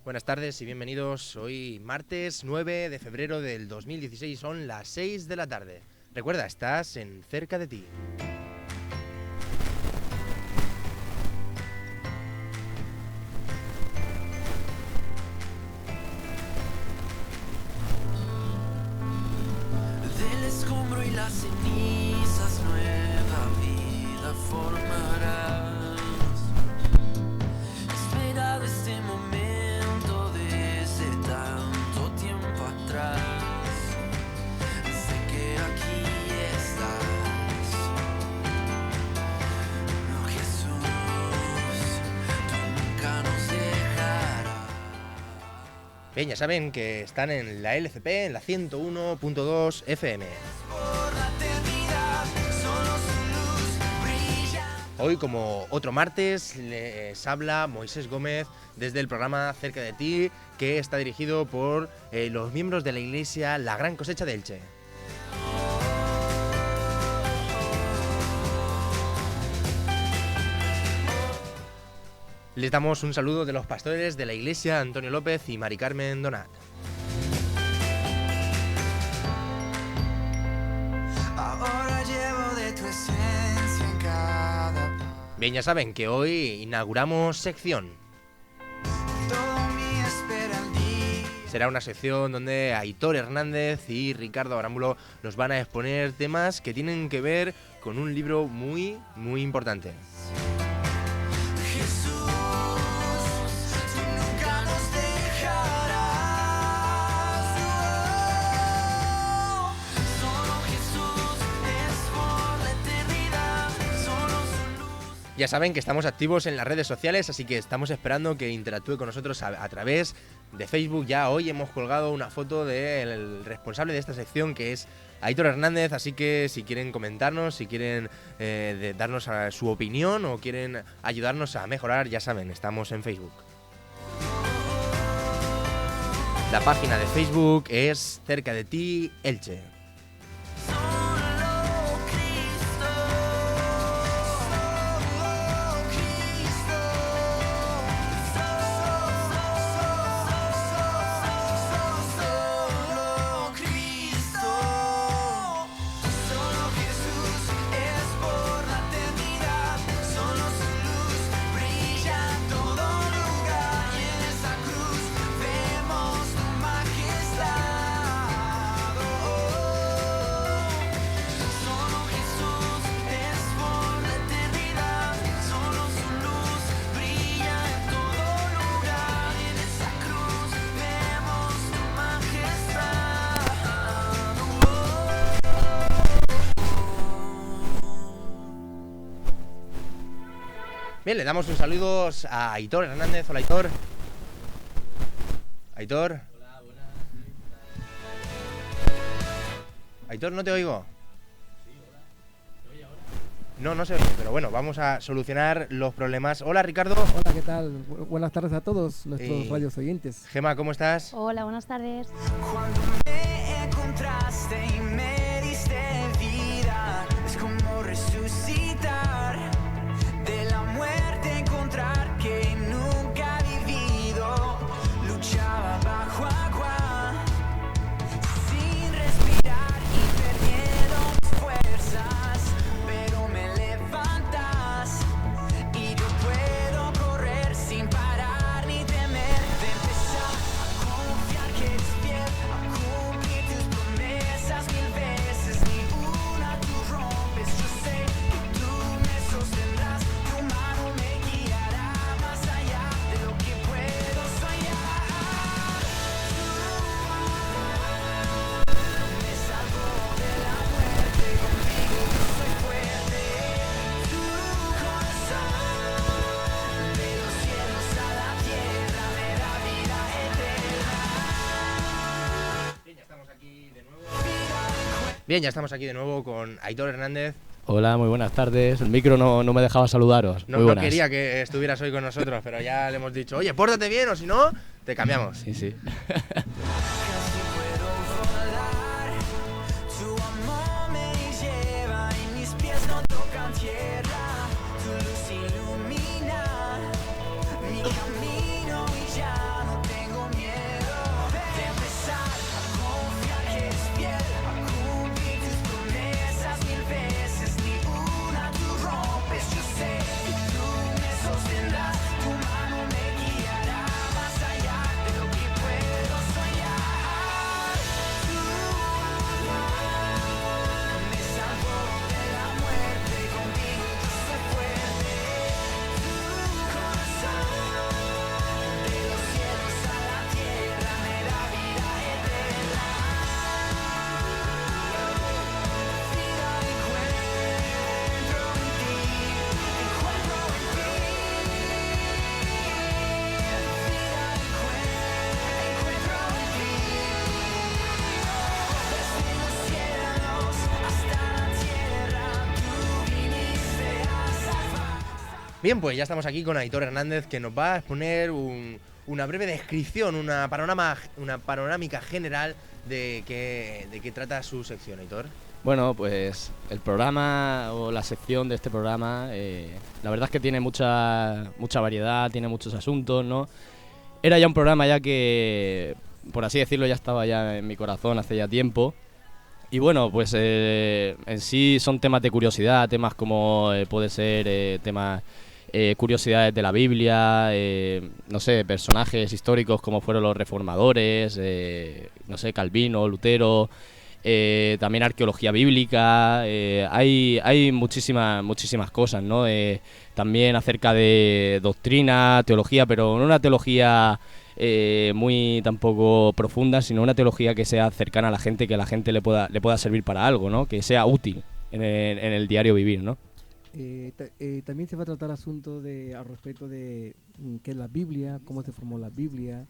Buenas tardes y bienvenidos. Hoy martes 9 de febrero del 2016, son las 6 de la tarde. Recuerda, estás en Cerca de Ti. Del escombro y las cenizas nueva vida formarás. He esperado este momento desde tanto tiempo atrás. Sé que aquí estás. Oh Jesús, tú nunca nos dejarás. Bien, ya saben que están en la LCP, en la 101.2 FM. Hoy, como otro martes, les habla Moisés Gómez desde el programa Cerca de Ti, que está dirigido por los miembros de la Iglesia La Gran Cosecha de Elche. Les damos un saludo de los pastores de la Iglesia Antonio López y Mari Carmen Donat. Ahora llevo de tu esencia en cada. Bien, ya saben que hoy inauguramos sección. Todo mi espera en ti. Será una sección donde Aitor Hernández y Ricardo Arámbulo nos van a exponer temas que tienen que ver con un libro muy importante. Jesús, tú nunca nos dejarás. Solo Jesús es por la eternidad. Solo su luz. Ya saben que estamos activos en las redes sociales, así que estamos esperando que interactúe con nosotros a través de Facebook. Ya hoy hemos colgado una foto del responsable de esta sección, que es Aitor Hernández, así que si quieren comentarnos, si quieren darnos su opinión o quieren ayudarnos a mejorar, ya saben, estamos en Facebook. La página de Facebook es Cerca de Ti, Elche. Solo Cristo. Solo Cristo. Solo Cristo. Solo Jesús es por la eternidad. Solo su luz brilla en todo lugar. Y en esa cruz vemos tu majestad. Solo Jesús es por la eternidad. Solo su luz brilla en todo lugar. Y en esa cruz vemos tu majestad. Bien, le damos un saludo a Aitor Hernández. Hola, Aitor. Aitor. Hola, buenas. Aitor, no te oigo. No se oye, pero bueno, vamos a solucionar los problemas. Hola, Ricardo. Hola, ¿qué tal? Buenas tardes a todos nuestros radios oyentes. Gema, ¿cómo estás? Hola, buenas tardes. Cuando me encontraste y me diste vida, es como resucitar de la muerte, encontrar que nunca he vivido. Luchaba bajo agua, sin respirar y perdiendo mis fuerzas, pero me levantas y yo puedo correr sin parar ni temer. De empezar a confiar que eres fiel, a cumplir tus promesas 1000 veces, ni una tú rompes. Yo sé que tú me sostendrás, tu mano me guiará más allá de lo que puedo soñar. Me salvó de la muerte, contigo yo soy fuerte. Tu corazón, de los cielos a la tierra, me da vida eterna. Bien, ya estamos aquí de nuevo con Aitor Hernández. Hola, muy buenas tardes. El micro no me dejaba saludaros. No quería que estuvieras hoy con nosotros, pero ya le hemos dicho, oye, pórtate bien o si no, te cambiamos. Sí. Casi puedo volar, tu amor me lleva y mis pies no tocan tierra. Tu luz ilumina mi camino y ya no tengo Bien, pues ya estamos aquí con Aitor Hernández, que nos va a exponer una breve descripción, una panorámica general de qué trata su sección, Aitor. Bueno, pues el programa o la sección de este programa, la verdad es que tiene mucha variedad, tiene muchos asuntos, ¿no? Era ya un programa ya que, por así decirlo, ya estaba ya en mi corazón hace ya tiempo. Y bueno, pues en sí son temas de curiosidad, temas como puede ser temas curiosidades de la Biblia, no sé, personajes históricos como fueron los reformadores, no sé, Calvino, Lutero, también arqueología bíblica, hay muchísimas cosas, ¿no? También acerca de doctrina, teología, pero no una teología muy tampoco profunda, sino una teología que sea cercana a la gente, que a la gente le pueda servir para algo, ¿no? Que sea útil en el diario vivir, ¿no? También se va a tratar asuntos al respecto de qué es la Biblia, cómo se formó la Biblia,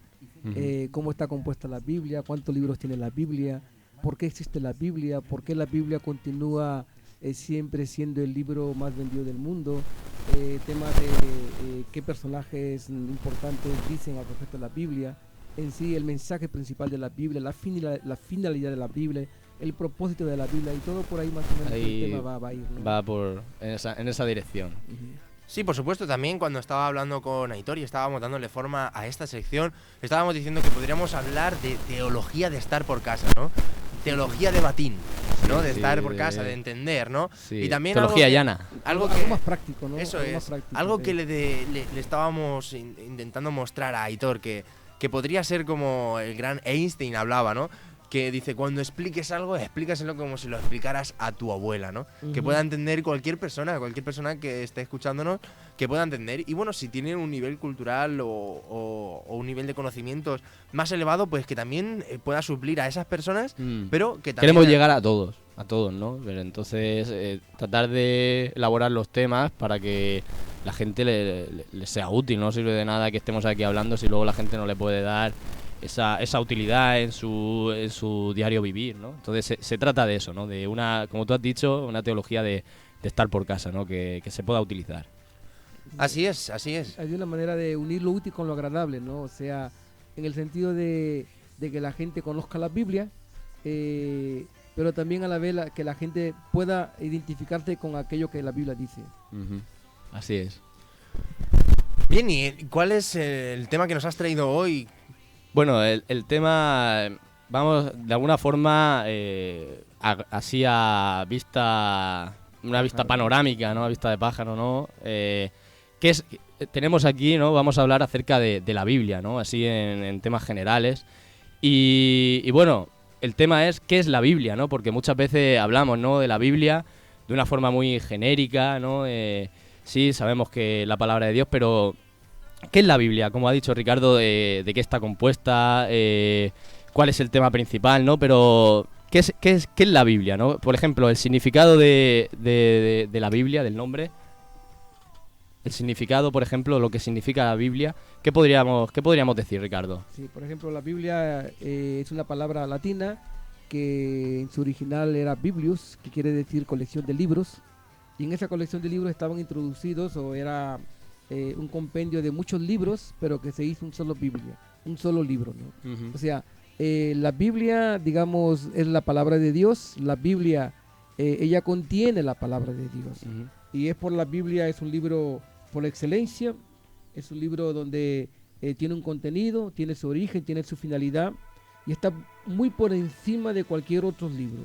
cómo está compuesta la Biblia, cuántos libros tiene la Biblia, por qué existe la Biblia, por qué la Biblia continúa siempre siendo el libro más vendido del mundo, temas de qué personajes importantes dicen al respecto de la Biblia, en sí el mensaje principal de la Biblia, la finalidad de la Biblia, el propósito de la Biblia, y todo por ahí más o menos ahí el tema va a ir, ¿no? Va en esa dirección. Sí, por supuesto, también cuando estaba hablando con Aitor y estábamos dándole forma a esta sección, estábamos diciendo que podríamos hablar de teología de estar por casa, ¿no? Teología de batín, ¿no? De estar por casa, de entender, ¿no? Sí. Y también teología llana. Algo más práctico, ¿no? Eso algo es, más práctico, algo sí. que le estábamos intentando mostrar a Aitor, que podría ser como el gran Einstein hablaba, ¿no? Que dice, cuando expliques algo, explícaselo como si lo explicaras a tu abuela, ¿no? Que pueda entender cualquier persona que esté escuchándonos, que pueda entender. Y bueno, si tiene un nivel cultural o un nivel de conocimientos más elevado, pues que también pueda suplir a esas personas, pero que también... Queremos llegar a todos, ¿no? Pero entonces tratar de elaborar los temas para que la gente le sea útil. No sirve de nada que estemos aquí hablando si luego la gente no le puede dar esa utilidad en su diario vivir, ¿no? Entonces se trata de eso, ¿no? De como tú has dicho, una teología de estar por casa, ¿no? Que se pueda utilizar. Así es, así es. Hay una manera de unir lo útil con lo agradable, ¿no? O sea, en el sentido de que la gente conozca la Biblia, pero también a la vez que la gente pueda identificarse con aquello que la Biblia dice. Así es. Bien, ¿y cuál es el tema que nos has traído hoy? Bueno, el tema, vamos, de alguna forma, así a vista, una vista panorámica, ¿no? A vista de pájaro, ¿no? Tenemos aquí, ¿no? Vamos a hablar acerca de la Biblia, ¿no? Así en temas generales. Y bueno, el tema es, ¿qué es la Biblia, ¿no? Porque muchas veces hablamos, ¿no? De la Biblia de una forma muy genérica, ¿no? Sí, sabemos que es la palabra de Dios, pero... ¿qué es la Biblia? Como ha dicho Ricardo, de qué está compuesta, cuál es el tema principal, ¿no? Pero, ¿qué es la Biblia, no? Por ejemplo, el significado de la Biblia, del nombre. El significado, por ejemplo, lo que significa la Biblia. ¿Qué podríamos decir, Ricardo? Sí, por ejemplo, la Biblia es una palabra latina que en su original era biblius, que quiere decir colección de libros. Y en esa colección de libros estaban introducidos, o era... un compendio de muchos libros, pero que se hizo un solo Biblia, un solo libro, ¿no? O sea, la Biblia, digamos, es la palabra de Dios. La Biblia, ella contiene la palabra de Dios. Y es por la Biblia, es un libro por excelencia, es un libro donde tiene un contenido, tiene su origen, tiene su finalidad, y está muy por encima de cualquier otro libro.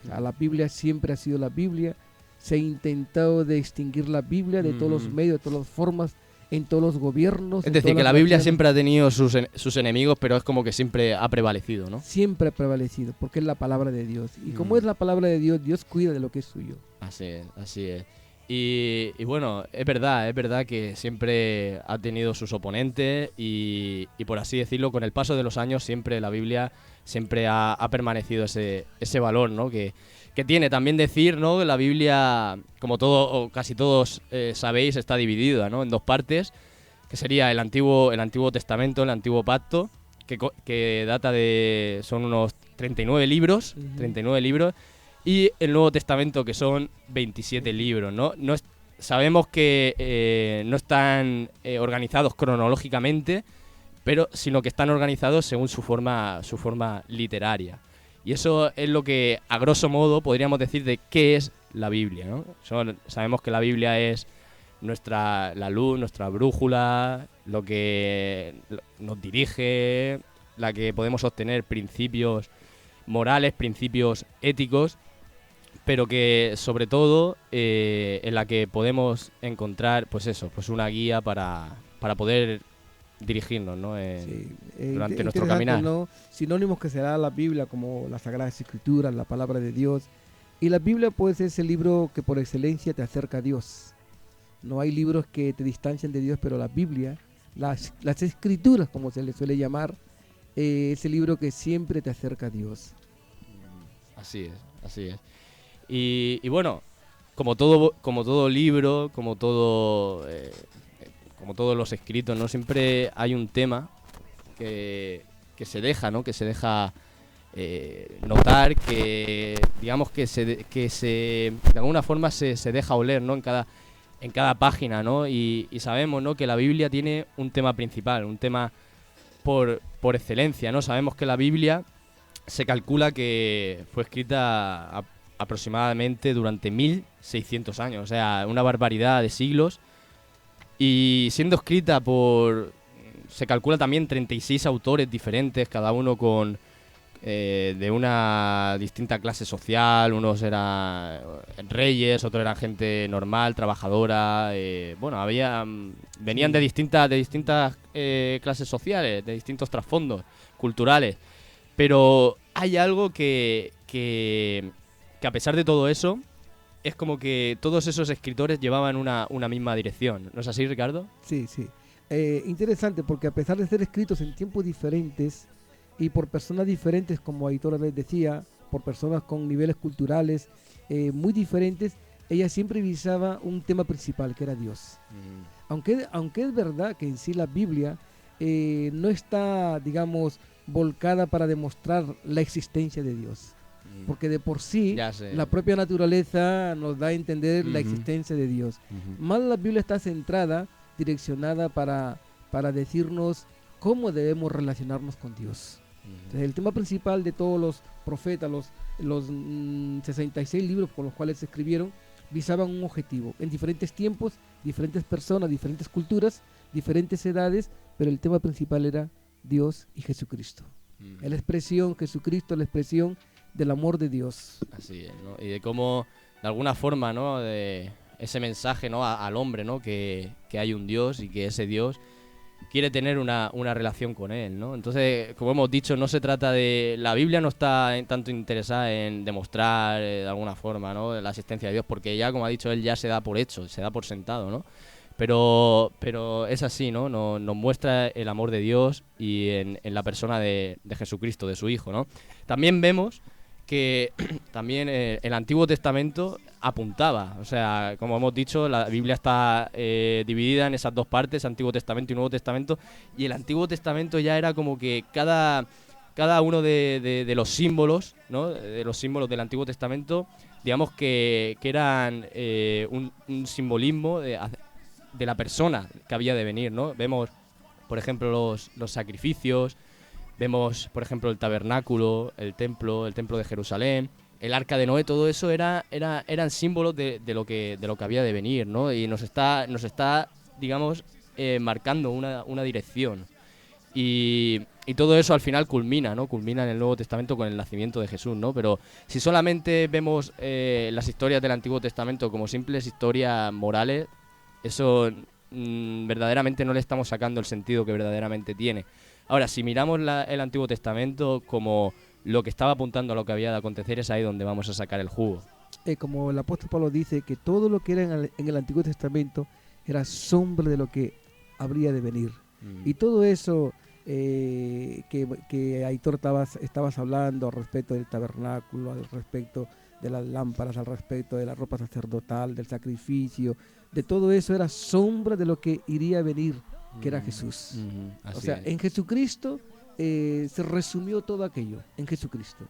O sea, la Biblia siempre ha sido la Biblia. Se ha intentado de extinguir la Biblia de todos los medios, de todas las formas, en todos los gobiernos. Es decir, que la Biblia siempre ha tenido sus enemigos, pero es como que siempre ha prevalecido, ¿no? Siempre ha prevalecido, porque es la palabra de Dios. Y como es la palabra de Dios, Dios cuida de lo que es suyo. Así es. Y bueno, es verdad que siempre ha tenido sus oponentes y por así decirlo, con el paso de los años siempre la Biblia siempre ha permanecido ese valor, ¿no? Que tiene también decir, ¿no? La Biblia, como casi todos sabéis, está dividida, ¿no? En dos partes, que sería el Antiguo Testamento, el Antiguo Pacto, que data son unos 39 libros, 39 libros, y el Nuevo Testamento, que son 27 libros, ¿no? sabemos que no están organizados cronológicamente, pero sino que están organizados según su forma literaria. Y eso es lo que, a grosso modo, podríamos decir de qué es la Biblia, ¿no? Sabemos que la Biblia es la luz, nuestra brújula, lo que nos dirige, la que podemos obtener principios morales, principios éticos, pero que sobre todo en la que podemos encontrar pues una guía para poder dirigirnos, ¿no? Durante nuestro caminar. ¿No? Sinónimos que será la Biblia como las Sagradas Escrituras, la palabra de Dios. Y la Biblia pues es el libro que por excelencia te acerca a Dios. No hay libros que te distancian de Dios, pero la Biblia, las Escrituras como se le suele llamar, es el libro que siempre te acerca a Dios. Así es. Y bueno, como todo libro, como todos los escritos, ¿no? Siempre hay un tema que se deja, ¿no? Que se deja notar, que digamos que de alguna forma se deja oler, ¿no? En cada página, ¿no? Y sabemos, ¿no? Que la Biblia tiene un tema principal, un tema por excelencia, ¿no? Sabemos que la Biblia se calcula que fue escrita aproximadamente durante 1600 años, o sea, una barbaridad de siglos. Y siendo escrita se calcula también 36 autores diferentes, cada uno de una distinta clase social. Unos eran reyes, otros eran gente normal, trabajadora. Venían de distintas clases sociales, de distintos trasfondos culturales. Pero hay algo que a pesar de todo eso, es como que todos esos escritores llevaban una misma dirección. ¿No es así, Ricardo? Sí. Interesante, porque a pesar de ser escritos en tiempos diferentes y por personas diferentes, como Aitor les decía, por personas con niveles culturales muy diferentes, ella siempre visaba un tema principal, que era Dios. Aunque es verdad que en sí la Biblia no está, digamos, volcada para demostrar la existencia de Dios. Porque de por sí la propia naturaleza nos da a entender la existencia de Dios. Más la Biblia está centrada, direccionada para decirnos cómo debemos relacionarnos con Dios. Entonces, el tema principal de todos los profetas, los 66 libros por los cuales se escribieron, visaban un objetivo. En diferentes tiempos, diferentes personas, diferentes culturas, diferentes edades, pero el tema principal era Dios y Jesucristo. La expresión Jesucristo, la expresión del amor de Dios. Así es, ¿no? Y de cómo, de alguna forma, ¿no? De ese mensaje, ¿no? al hombre, ¿no? Que hay un Dios y que ese Dios quiere tener una relación con él, ¿no? Entonces, como hemos dicho, no se trata de... La Biblia no está tanto interesada en demostrar de alguna forma, ¿no? La existencia de Dios, porque ya, como ha dicho él, ya se da por hecho, se da por sentado, ¿no? Pero es así, ¿no? Nos muestra el amor de Dios y en la persona de Jesucristo, de su Hijo, ¿no? También vemos que también el Antiguo Testamento apuntaba, o sea, como hemos dicho, la Biblia está dividida en esas dos partes, Antiguo Testamento y Nuevo Testamento, y el Antiguo Testamento ya era como que cada uno de los símbolos, ¿no? De los símbolos del Antiguo Testamento, digamos que eran un simbolismo de la persona que había de venir, ¿no? Vemos, por ejemplo, los sacrificios. Vemos, por ejemplo, el tabernáculo, el templo de Jerusalén, el arca de Noé. Todo eso eran símbolos de lo que había de venir, ¿no? Y nos está digamos, marcando una dirección. Y todo eso al final culmina, ¿no? Culmina en el Nuevo Testamento con el nacimiento de Jesús, ¿no? Pero si solamente vemos las historias del Antiguo Testamento como simples historias morales, eso verdaderamente no le estamos sacando el sentido que verdaderamente tiene. Ahora, si miramos el Antiguo Testamento como lo que estaba apuntando a lo que había de acontecer, es ahí donde vamos a sacar el jugo. Como el apóstol Pablo dice, que todo lo que era en el Antiguo Testamento era sombra de lo que habría de venir. Y todo eso que Aitor estabas hablando al respecto del tabernáculo, al respecto de las lámparas, al respecto de la ropa sacerdotal, del sacrificio, de todo eso era sombra de lo que iría a venir, que era Jesús. O sea, en Jesucristo se resumió todo aquello, en Jesucristo.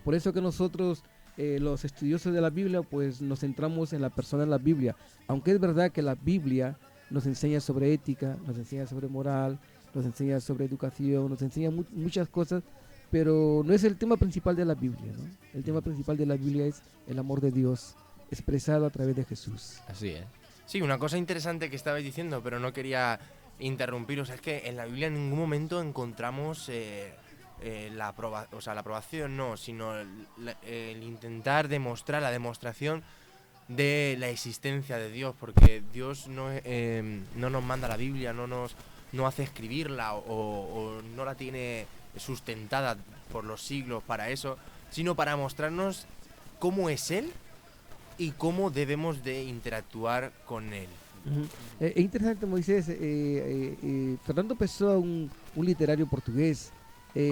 Por eso que nosotros los estudiosos de la Biblia, pues nos centramos en la persona de la Biblia. Aunque es verdad que la Biblia nos enseña sobre ética, nos enseña sobre moral, nos enseña sobre educación, nos enseña muchas cosas, pero no es el tema principal de la Biblia, ¿no? El tema principal de la Biblia es el amor de Dios expresado a través de Jesús. Así es. Sí, una cosa interesante que estabais diciendo, pero no quería interrumpiros, es que en la Biblia en ningún momento encontramos la aprobación, no, sino el intentar demostrar, la demostración de la existencia de Dios, porque Dios no nos manda la Biblia, no hace escribirla o no la tiene sustentada por los siglos para eso, sino para mostrarnos cómo es Él y cómo debemos de interactuar con Él. Es interesante, Moisés. Fernando Pessoa, un literario portugués,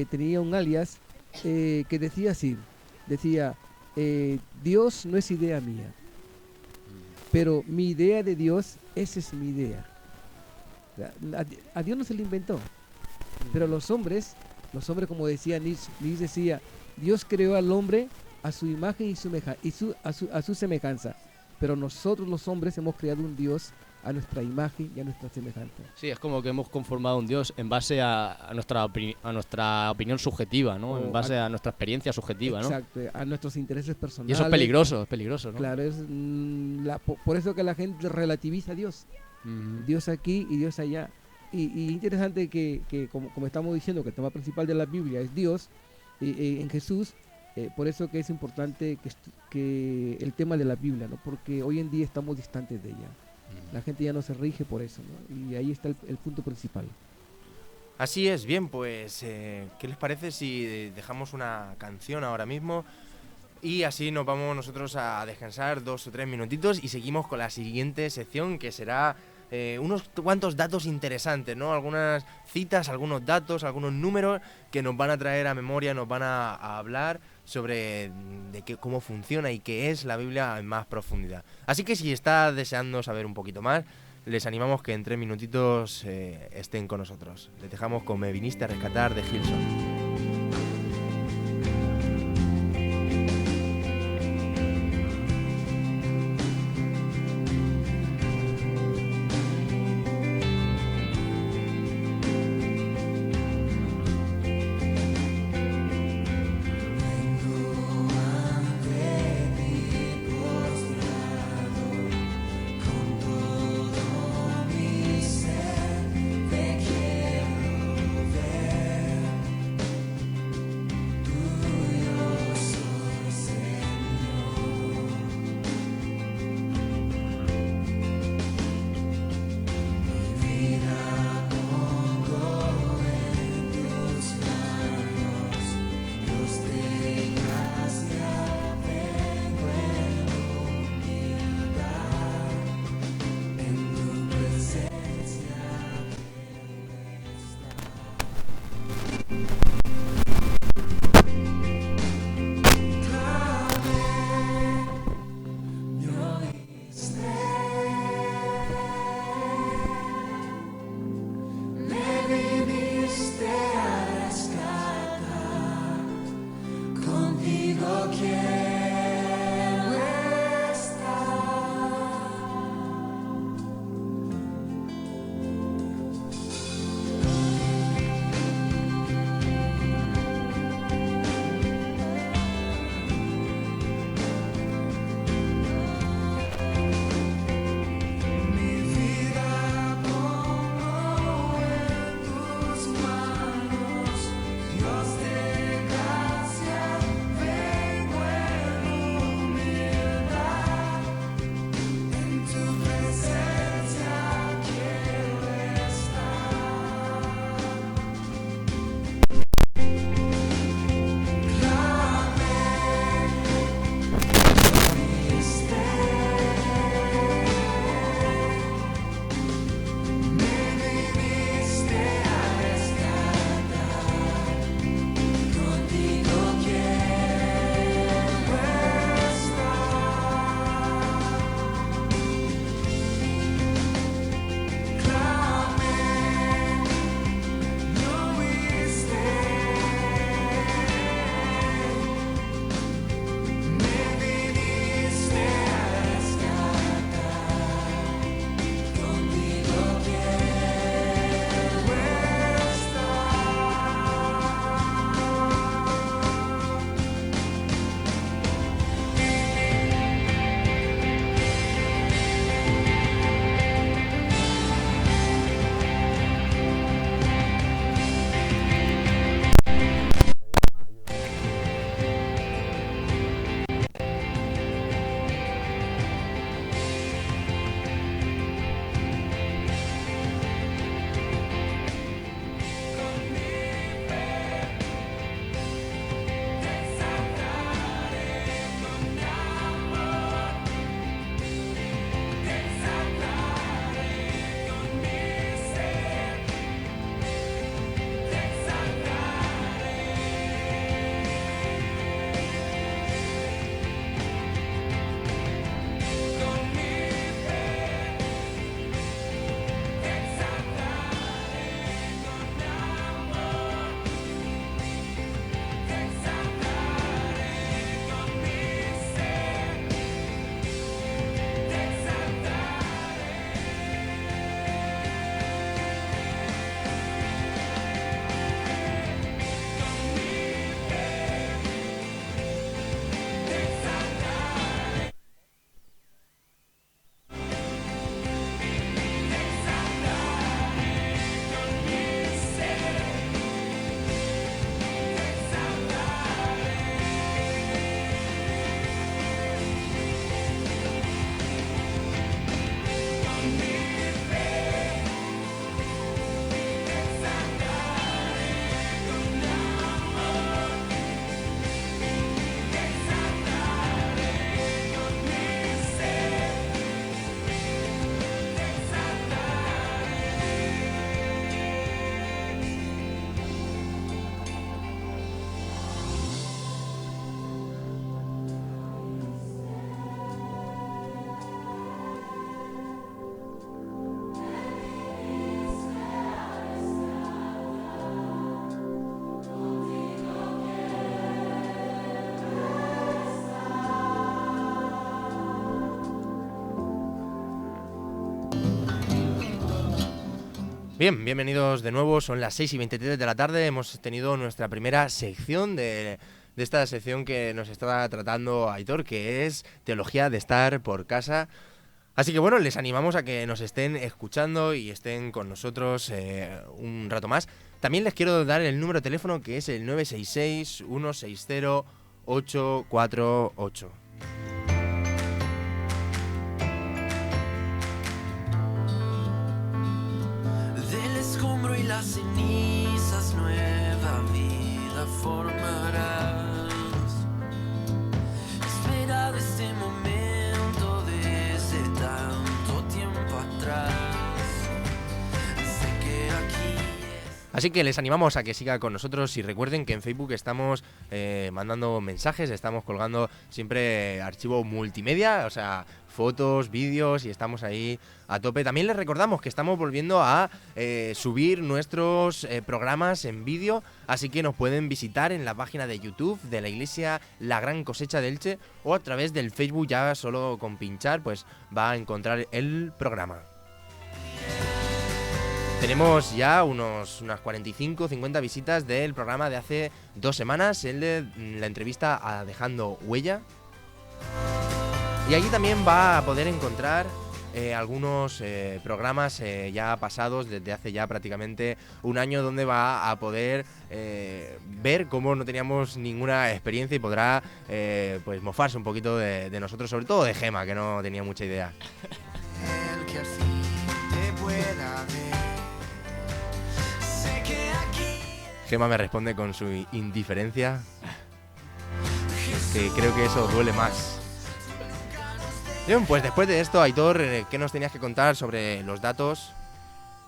tenía un alias que decía así, Dios no es idea mía, pero mi idea de Dios, esa es mi idea. A Dios no se le inventó, pero los hombres, como decía Nietzsche decía, Dios creó al hombre a su imagen a su semejanza, pero nosotros los hombres hemos creado un Dios a nuestra imagen y a nuestra semejanza. Sí, es como que hemos conformado un Dios en base a nuestra opinión subjetiva, ¿no? En base a nuestra experiencia subjetiva, ¿no? Exacto, a nuestros intereses personales. Y eso es peligroso, ¿no? Claro, por eso que la gente relativiza a Dios. Dios aquí y Dios allá. Y interesante que como estamos diciendo, que el tema principal de la Biblia es Dios, en Jesús. Por eso que es importante que el tema de la Biblia, ¿no? Porque hoy en día estamos distantes de ella. La gente ya no se rige por eso, ¿no? Y ahí está el punto principal. Así es, bien, pues, ¿qué les parece si dejamos una canción ahora mismo? Y así nos vamos nosotros a descansar 2 o 3 minutitos y seguimos con la siguiente sección, que será unos cuantos datos interesantes, ¿no? Algunas citas, algunos datos, algunos números que nos van a traer a memoria, nos van a hablar sobre cómo funciona y qué es la Biblia en más profundidad. Así que si está deseando saber un poquito más, les animamos que en 3 minutitos estén con nosotros. Les dejamos con Me viniste a rescatar de Hillsong. Bien, bienvenidos de nuevo, son las 6:23 de la tarde, hemos tenido nuestra primera sección de esta sección que nos está tratando Aitor, que es Teología de Estar por Casa. Así que bueno, les animamos a que nos estén escuchando y estén con nosotros un rato más. También les quiero dar el número de teléfono, que es el 966-160-848. Del escombro y las cenizas nueva vida formarás. Esperado este momento desde tanto tiempo atrás. Sé que aquí Así que les animamos a que siga con nosotros y recuerden que en Facebook estamos mandando mensajes, estamos colgando siempre archivo multimedia, o sea, fotos, vídeos, y estamos ahí a tope. También les recordamos que estamos volviendo a subir nuestros programas en vídeo, así que nos pueden visitar en la página de YouTube de la Iglesia La Gran Cosecha de Elche, o a través del Facebook. Ya solo con pinchar pues va a encontrar el programa. Tenemos ya unas 45, 50 visitas del programa de hace 2 semanas, el de la entrevista a Dejando Huella. Y allí también va a poder encontrar algunos programas ya pasados desde hace ya prácticamente un año, donde va a poder ver cómo no teníamos ninguna experiencia y podrá pues mofarse un poquito de nosotros, sobre todo de Gema, que no tenía mucha idea. el que al fin te pueda ver. Sé que aquí Gema me responde con su indiferencia, que creo que eso duele más. Bien, pues después de esto, Aitor, ¿qué nos tenías que contar sobre los datos?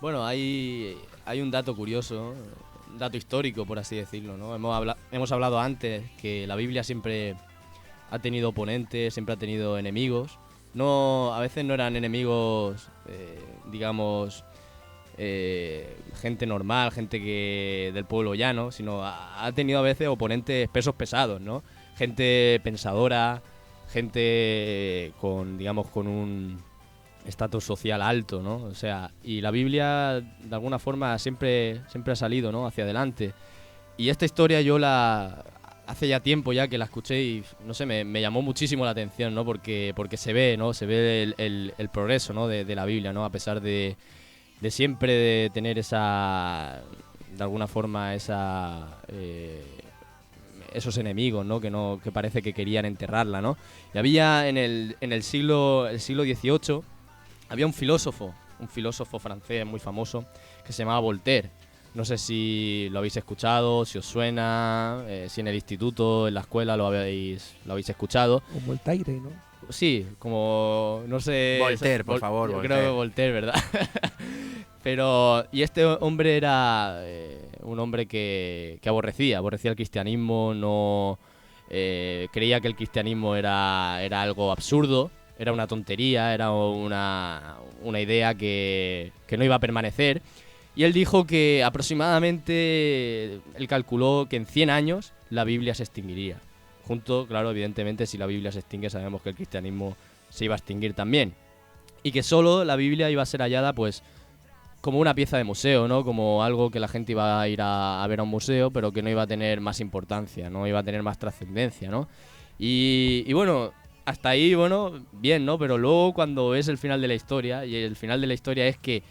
Bueno, hay un dato curioso, un dato histórico, por así decirlo, ¿no? Hemos hablado antes que la Biblia siempre ha tenido oponentes, siempre ha tenido enemigos. A veces no eran enemigos, digamos, gente normal, gente del pueblo llano, sino ha tenido a veces oponentes pesos pesados, ¿no? Gente pensadora, gente con un estatus social alto, ¿no? O sea, y la Biblia de alguna forma siempre ha salido, ¿no?, hacia adelante. Y esta historia yo hace ya tiempo ya que la escuché y no sé, me llamó muchísimo la atención, ¿no? Porque se ve, ¿no? Se ve el progreso, ¿no?, de la Biblia, ¿no? A pesar de siempre de tener de alguna forma esos enemigos, ¿no? Que parece que querían enterrarla, ¿no? Y había en el siglo XVIII había un filósofo francés muy famoso que se llamaba Voltaire. No sé si lo habéis escuchado, si os suena, si en el instituto, en la escuela lo habéis escuchado. O Voltaire, ¿no? Sí, como, no sé... Voltaire, por favor, yo Voltaire. creo que Voltaire, ¿verdad? Y este hombre era un hombre que aborrecía el cristianismo, no creía que el cristianismo era algo absurdo, era una tontería, era una idea que no iba a permanecer. Y él dijo que aproximadamente, él calculó que en 100 años la Biblia se extinguiría. Claro, evidentemente, si la Biblia se extingue, sabemos que el cristianismo se iba a extinguir también. Y que solo la Biblia iba a ser hallada, pues, como una pieza de museo, ¿no? Como algo que la gente iba a ir a ver a un museo, pero que no iba a tener más importancia, no iba a tener más trascendencia, ¿no? Y bueno, hasta ahí, bueno, bien, ¿no? Pero luego cuando ves el final de la historia, y el final de la historia es que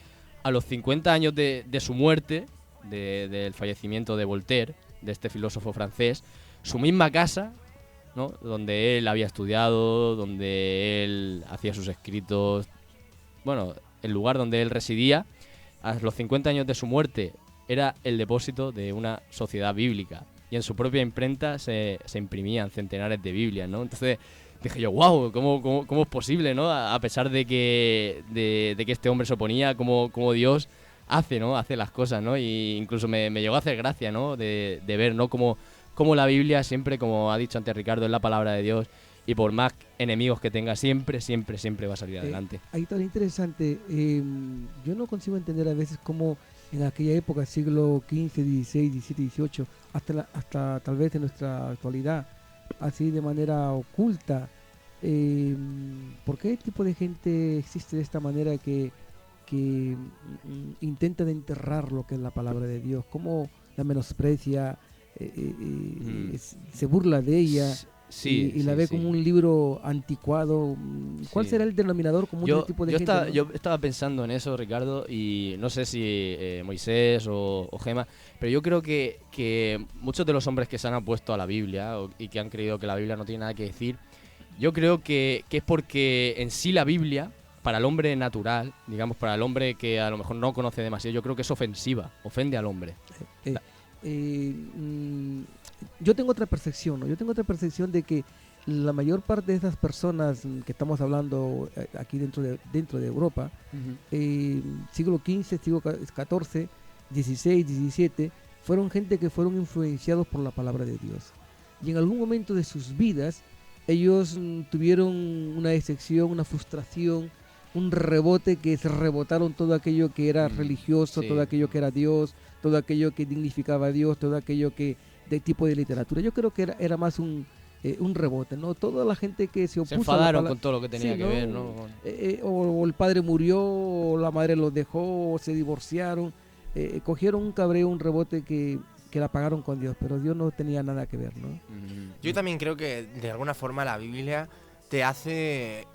a los 50 años de su muerte, del fallecimiento de Voltaire, de este filósofo francés, su misma casa, ¿no?, donde él había estudiado, donde él hacía sus escritos, bueno, el lugar donde él residía, a los 50 años de su muerte, era el depósito de una sociedad bíblica. Y en su propia imprenta se imprimían centenares de Biblias, ¿no? Entonces dije yo, wow, ¿cómo es posible, ¿no? A pesar de que este hombre se oponía, cómo Dios hace, ¿no? Hace las cosas, ¿no? Y incluso me llegó a hacer gracia, ¿no? De ver, ¿no?, cómo la Biblia siempre, como ha dicho antes Ricardo, es la palabra de Dios, y por más enemigos que tenga, siempre va a salir adelante. Ahí está interesante. Yo no consigo entender a veces cómo en aquella época, siglo XV, XVI, XVII, XVIII, hasta tal vez en nuestra actualidad, así de manera oculta, ¿por qué tipo de gente existe de esta manera que que intenta de enterrar lo que es la palabra de Dios, cómo la menosprecia, se burla de ella. Sí, y la ve como un libro anticuado. ¿Cuál será el denominador común de este tipo de gente? Yo estaba pensando en eso, Ricardo, y no sé si Moisés o Gema, pero yo creo que muchos de los hombres que se han opuesto a la Biblia y que han creído que la Biblia no tiene nada que decir, yo creo que es porque en sí la Biblia, para el hombre natural, digamos, para el hombre que a lo mejor no conoce demasiado, yo creo que es ofensiva, ofende al hombre. Yo tengo otra percepción, ¿no? Yo tengo otra percepción de que la mayor parte de esas personas que estamos hablando aquí dentro de Europa, siglo XV, siglo XIV, XVI, XVII, fueron gente que fueron influenciados por la palabra de Dios. Y en algún momento de sus vidas, ellos tuvieron una decepción, una frustración, un rebote, que se rebotaron todo aquello que era religioso, todo aquello que era Dios, todo aquello que dignificaba a Dios, todo aquello que de tipo de literatura. Yo creo que era más un rebote, ¿no? Toda la gente que se opuso... Se enfadaron con todo lo que tenía que ver, ¿no? O el padre murió, o la madre los dejó, o se divorciaron. Cogieron un cabreo, un rebote que la pagaron con Dios, pero Dios no tenía nada que ver, ¿no? Yo también creo que de alguna forma la Biblia te hace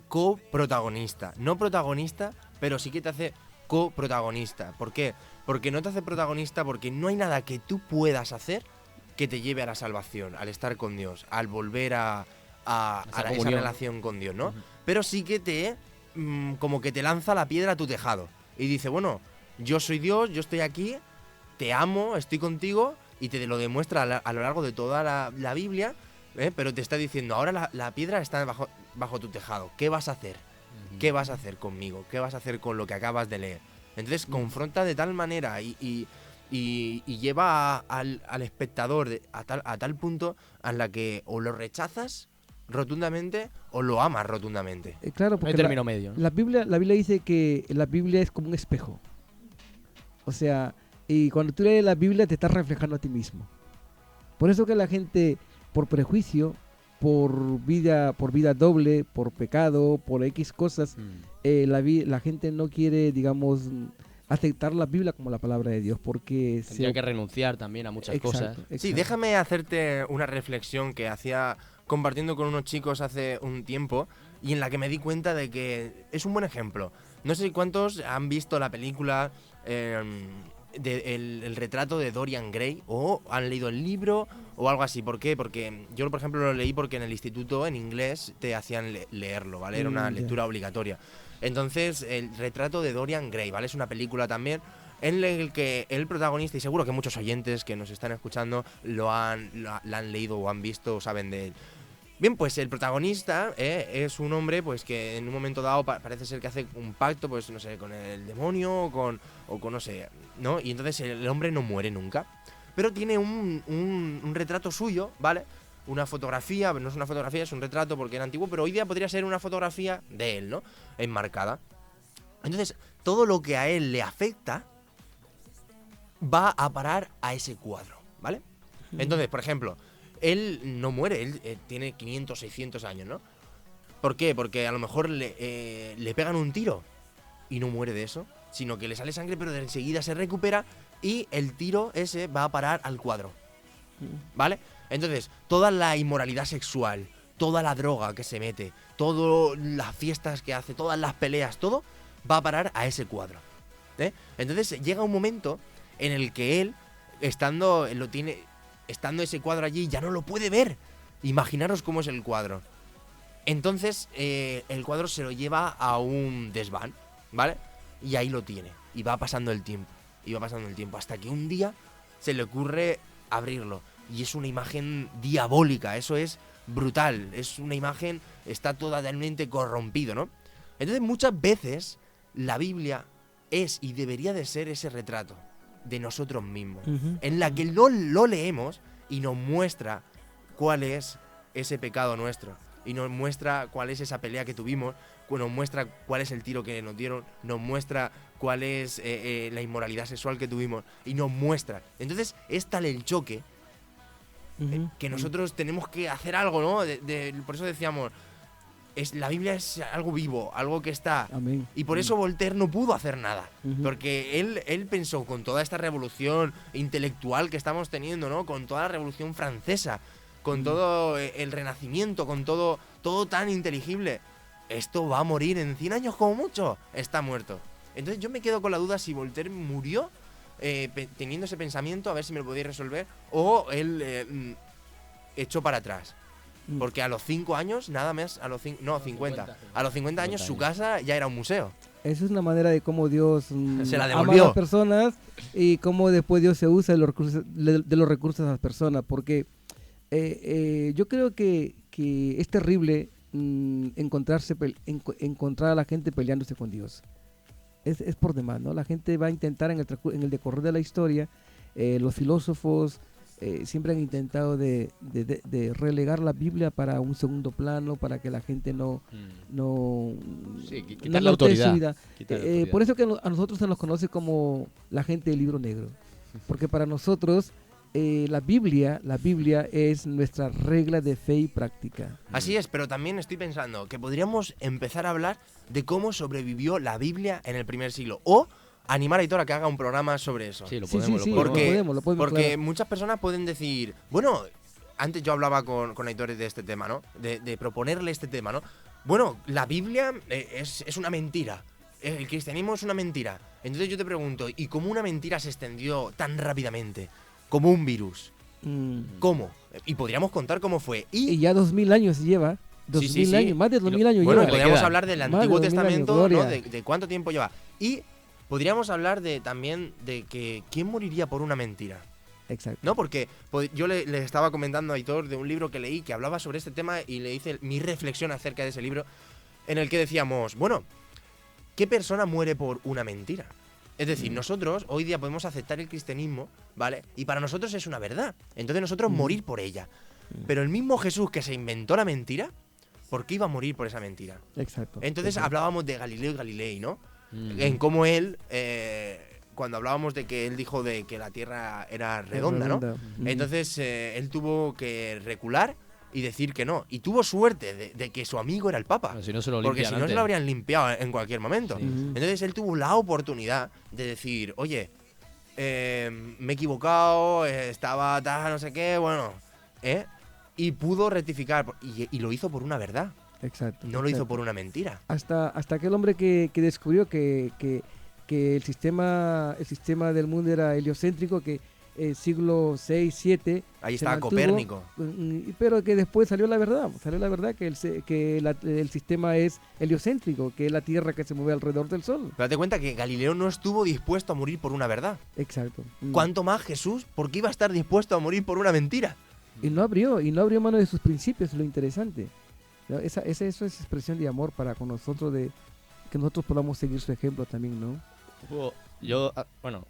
coprotagonista. No protagonista, pero sí que te hace coprotagonista. ¿Por qué? Porque no te hace protagonista porque no hay nada que tú puedas hacer que te lleve a la salvación, al estar con Dios, al volver a esa relación con Dios, ¿no? Pero sí que te como que te lanza la piedra a tu tejado y dice, bueno, yo soy Dios, yo estoy aquí, te amo, estoy contigo, y te lo demuestra a lo largo de toda la Biblia, pero te está diciendo, ahora la piedra está bajo tu tejado, ¿qué vas a hacer? ¿Qué vas a hacer conmigo? ¿Qué vas a hacer con lo que acabas de leer? Entonces confronta de tal manera y lleva al espectador a tal punto en la que o lo rechazas rotundamente o lo amas rotundamente. Claro, porque no hay término medio, ¿no? La Biblia dice que la Biblia es como un espejo. O sea, y cuando tú lees la Biblia te estás reflejando a ti mismo. Por eso que la gente, por prejuicio, por vida doble, por pecado, por X cosas, la gente no quiere, digamos, aceptar la Biblia como la palabra de Dios, porque tendría que renunciar también a muchas cosas. Exacto. Sí, déjame hacerte una reflexión que hacía compartiendo con unos chicos hace un tiempo y en la que me di cuenta de que es un buen ejemplo. No sé cuántos han visto la película el retrato de Dorian Gray o han leído el libro o algo así. ¿Por qué? Porque yo, por ejemplo, lo leí porque en el instituto en inglés te hacían leerlo, ¿vale? Era una lectura obligatoria. Entonces, el retrato de Dorian Gray, ¿vale? Es una película también en el que el protagonista, y seguro que muchos oyentes que nos están escuchando la han leído o han visto o saben de él. Bien, pues el protagonista es un hombre pues que en un momento dado parece ser que hace un pacto, pues no sé, con el demonio o con no sé, ¿no? Y entonces el hombre no muere nunca. Pero tiene un retrato suyo, ¿vale? Una fotografía, no es una fotografía, es un retrato porque era antiguo, pero hoy día podría ser una fotografía de él, ¿no? Enmarcada. Entonces, todo lo que a él le afecta va a parar a ese cuadro, ¿vale? Entonces, por ejemplo, él no muere, él tiene 500, 600 años, ¿no? ¿Por qué? Porque a lo mejor le pegan un tiro y no muere de eso, sino que le sale sangre, pero de enseguida se recupera y el tiro ese va a parar al cuadro, ¿vale? Entonces, toda la inmoralidad sexual, toda la droga que se mete, todas las fiestas que hace, todas las peleas, todo va a parar a ese cuadro, Entonces llega un momento en el que él, estando ese cuadro allí, ya no lo puede ver. Imaginaros cómo es el cuadro. Entonces el cuadro se lo lleva a un desván, ¿vale? Y ahí lo tiene. Y va pasando el tiempo. Hasta que un día se le ocurre abrirlo. Y es una imagen diabólica. Eso es brutal. Es una imagen, está totalmente corrompido, ¿no? Entonces muchas veces la Biblia es y debería de ser ese retrato de nosotros mismos, en la que lo leemos y nos muestra cuál es ese pecado nuestro, y nos muestra cuál es esa pelea que tuvimos, nos muestra cuál es el tiro que nos dieron, nos muestra cuál es la inmoralidad sexual que tuvimos, y nos muestra. Entonces es tal el choque que nosotros tenemos que hacer algo, ¿no? Por eso decíamos, la Biblia es algo vivo, algo que está. Amén. Y por eso Voltaire no pudo hacer nada. Ujú. Porque él pensó con toda esta revolución intelectual que estamos teniendo, ¿no? Con toda la revolución francesa, con todo el renacimiento, con todo tan inteligible. Esto va a morir en 100 años como mucho. Está muerto. Entonces yo me quedo con la duda si Voltaire murió teniendo ese pensamiento, a ver si me lo podéis resolver, o él echó para atrás. Mm. Porque a los 5 años, nada más, a los 50. A los 50 años 50 su años. casa ya era un museo. Esa es una manera de cómo Dios Se la ama a devolvió. las personas y cómo después Dios se usa de los recursos de las personas. Porque yo creo que es terrible encontrar a la gente peleándose con Dios. Es por demás, ¿no? La gente va a intentar en el decorrer de la historia, los filósofos siempre han intentado de relegar la Biblia para un segundo plano, para que la gente no Sí, no quitar la nortee autoridad. su vida. Quitar la autoridad. Por eso que a nosotros se nos conoce como la gente del libro negro, porque para nosotros la Biblia es nuestra regla de fe y práctica. Así es, pero también estoy pensando que podríamos empezar a hablar de cómo sobrevivió la Biblia en el primer siglo. O animar a Aitor a que haga un programa sobre eso. Sí, lo Sí, podemos, sí, lo sí, podemos. lo podemos, Porque claro. muchas personas pueden decir, bueno, antes yo hablaba con Aitor de este tema, ¿no? De proponerle este tema, ¿no? Bueno, la Biblia es una mentira. El cristianismo es una mentira. Entonces yo te pregunto, ¿y cómo una mentira se extendió tan rápidamente? Como un virus. ¿Cómo? Y podríamos contar cómo fue. Y ya 2000 años lleva, 2000 años, más de 2000 años Bueno, lleva. podríamos queda. hablar del Más de Antiguo 2000 años, Testamento, ¿no? gloria. De cuánto tiempo lleva. Y podríamos hablar también de que quién moriría por una mentira. Exacto. ¿No? Porque yo le estaba comentando a Aitor de un libro que leí que hablaba sobre este tema y le hice mi reflexión acerca de ese libro en el que decíamos, bueno, ¿qué persona muere por una mentira? Es decir, nosotros hoy día podemos aceptar el cristianismo, ¿vale? Y para nosotros es una verdad. Entonces nosotros morir por ella. Pero el mismo Jesús que se inventó la mentira, ¿por qué iba a morir por esa mentira? Exacto. Entonces exacto. hablábamos de Galileo y Galilei, ¿no? Mm. En cómo él, cuando hablábamos de que él dijo de que la Tierra era redonda, ¿no? Entonces él tuvo que recular y decir que no. Y tuvo suerte de que su amigo era el Papa. Bueno, si no se lo Porque limpian si no se antes. lo habrían limpiado en cualquier momento. Sí. Entonces él tuvo la oportunidad de decir, oye, me he equivocado, estaba tal, no sé qué, bueno, y pudo rectificar. Y lo hizo por una verdad, Exacto. no lo hizo exacto. por una mentira. Hasta aquel hombre que descubrió que el sistema del mundo era heliocéntrico, que siglo 6, 7 Ahí se estaba mantuvo, Copérnico. pero que después salió la verdad que el sistema es heliocéntrico, que es la Tierra que se mueve alrededor del Sol. Pero date cuenta que Galileo no estuvo dispuesto a morir por una verdad. Exacto. ¿Cuánto más Jesús? ¿Por qué iba a estar dispuesto a morir por una mentira? Y no abrió mano de sus principios, es lo interesante. ¿No? Eso es expresión de amor para con nosotros, de que nosotros podamos seguir su ejemplo también, ¿no?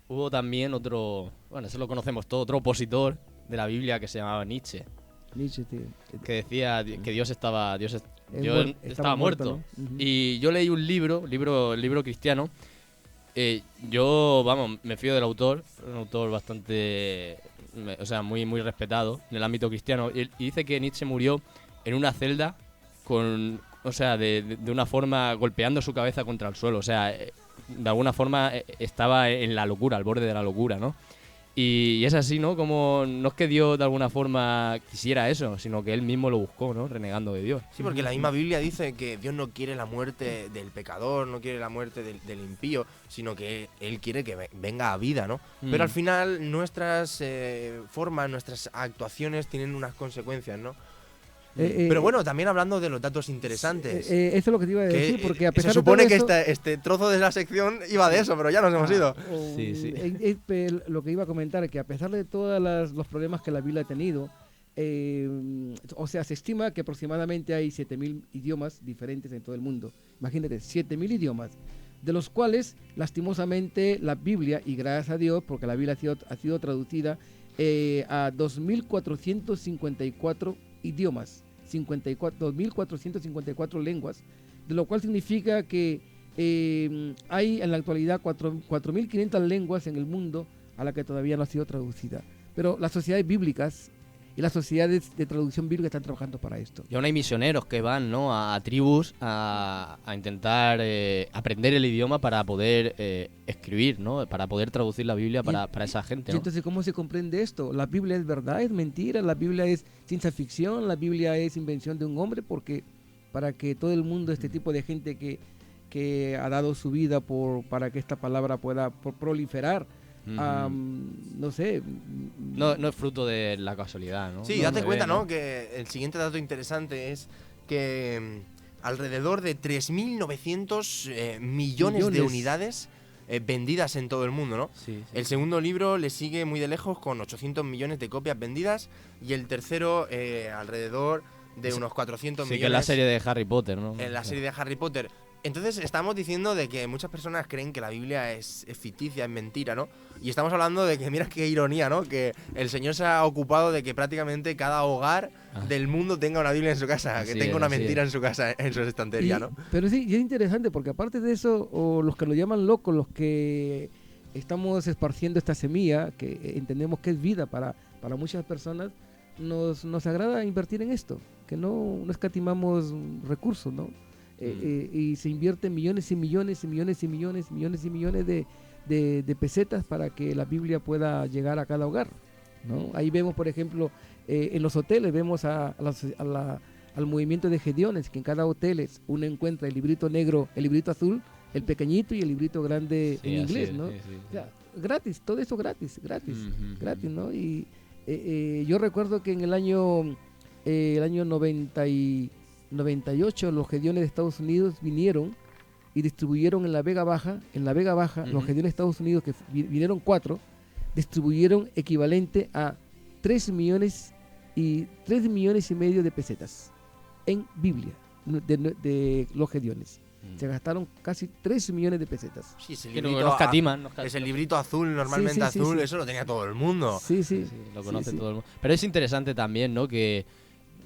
Hubo también otro, bueno, eso lo conocemos todos, otro opositor de la Biblia que se llamaba Nietzsche, Nietzsche, tío. que decía que Dios estaba Estaba muerto. ¿no? Ujú. Y yo leí un libro cristiano. Me fío del autor, un autor bastante, muy, muy respetado en el ámbito cristiano. Y dice que Nietzsche murió en una celda de una forma golpeando su cabeza contra el suelo. O sea, de alguna forma estaba en la locura, al borde de la locura, ¿no? Y es así, ¿no? Como no es que Dios de alguna forma quisiera eso, sino que él mismo lo buscó, ¿no? Renegando de Dios. Sí, porque la misma Biblia dice que Dios no quiere la muerte del pecador, no quiere la muerte del impío, sino que Él quiere que venga a vida, ¿no? Pero al final nuestras formas, nuestras actuaciones tienen unas consecuencias, ¿no? Pero bueno, también hablando de los datos interesantes. Eso es lo que te iba a que, decir, porque a pesar se supone de que todo eso, este trozo de la sección iba de eso, pero ya nos hemos ido. Sí. Lo que iba a comentar es que a pesar de todos los problemas que la Biblia ha tenido, se estima que aproximadamente hay 7.000 idiomas diferentes en todo el mundo. Imagínate, 7.000 idiomas, de los cuales, lastimosamente, la Biblia, y gracias a Dios, porque la Biblia ha sido traducida a 2.454 idiomas, 2.454 lenguas, de lo cual significa que hay en la actualidad 4.500 lenguas en el mundo a la que todavía no ha sido traducida. Pero las sociedades bíblicas las sociedades de traducción bíblica están trabajando para esto. Y aún hay misioneros que van, ¿no?, a tribus a intentar aprender el idioma para poder escribir, ¿no?, para poder traducir la Biblia para esa gente, Y ¿no? entonces, ¿cómo se comprende esto? ¿La Biblia es verdad, es mentira? ¿La Biblia es ciencia ficción? ¿La Biblia es invención de un hombre? Porque para que todo el mundo, este tipo de gente que ha dado su vida para que esta palabra pueda proliferar, no sé. No es fruto de la casualidad, ¿no? Sí, No date se cuenta, ve, ¿no? Que el siguiente dato interesante es que alrededor de 3.900 millones de Millones. unidades vendidas en todo el mundo, ¿no? Sí, sí. El segundo libro le sigue muy de lejos con 800 millones de copias vendidas y el tercero alrededor de unos 400 Sí, que millones es la serie de Harry Potter, ¿no? en la serie de Harry Potter. Entonces estamos diciendo de que muchas personas creen que la Biblia es ficticia, es mentira, ¿no? Y estamos hablando de que, mira qué ironía, ¿no? Que el Señor se ha ocupado de que prácticamente cada hogar del mundo tenga una Biblia en su casa, Así que tenga una así mentira en su casa, en su estantería, ¿no? Pero sí, y es interesante porque aparte de eso, o los que lo llaman locos, los que estamos esparciendo esta semilla, que entendemos que es vida para muchas personas, nos agrada invertir en esto, que no escatimamos recursos, ¿no? Y se invierten millones y millones y millones y millones y millones y millones de pesetas para que la Biblia pueda llegar a cada hogar, ¿no? Ahí vemos, por ejemplo, en los hoteles vemos al movimiento de Gedeones, que en cada hotel uno encuentra el librito negro, el librito azul, el pequeñito y el librito grande Sí, en así inglés, es, sí, sí. O sea, gratis, todo eso gratis, Ujú. gratis, ¿no? Y yo recuerdo que en el año 98 los Gedeones de Estados Unidos vinieron y distribuyeron en la Vega Baja, los Gedeones de Estados Unidos, que vinieron 4, distribuyeron equivalente a 3 millones y medio de pesetas en Biblia de los Gedeones. Se gastaron casi 3 millones de pesetas. Sí, ese Que no librito escatiman, es el librito azul, normalmente Sí, sí, sí, azul, sí. eso lo tenía todo el mundo. Sí, sí. Sí, lo conoce sí. todo el mundo. Pero es interesante también, ¿no?, que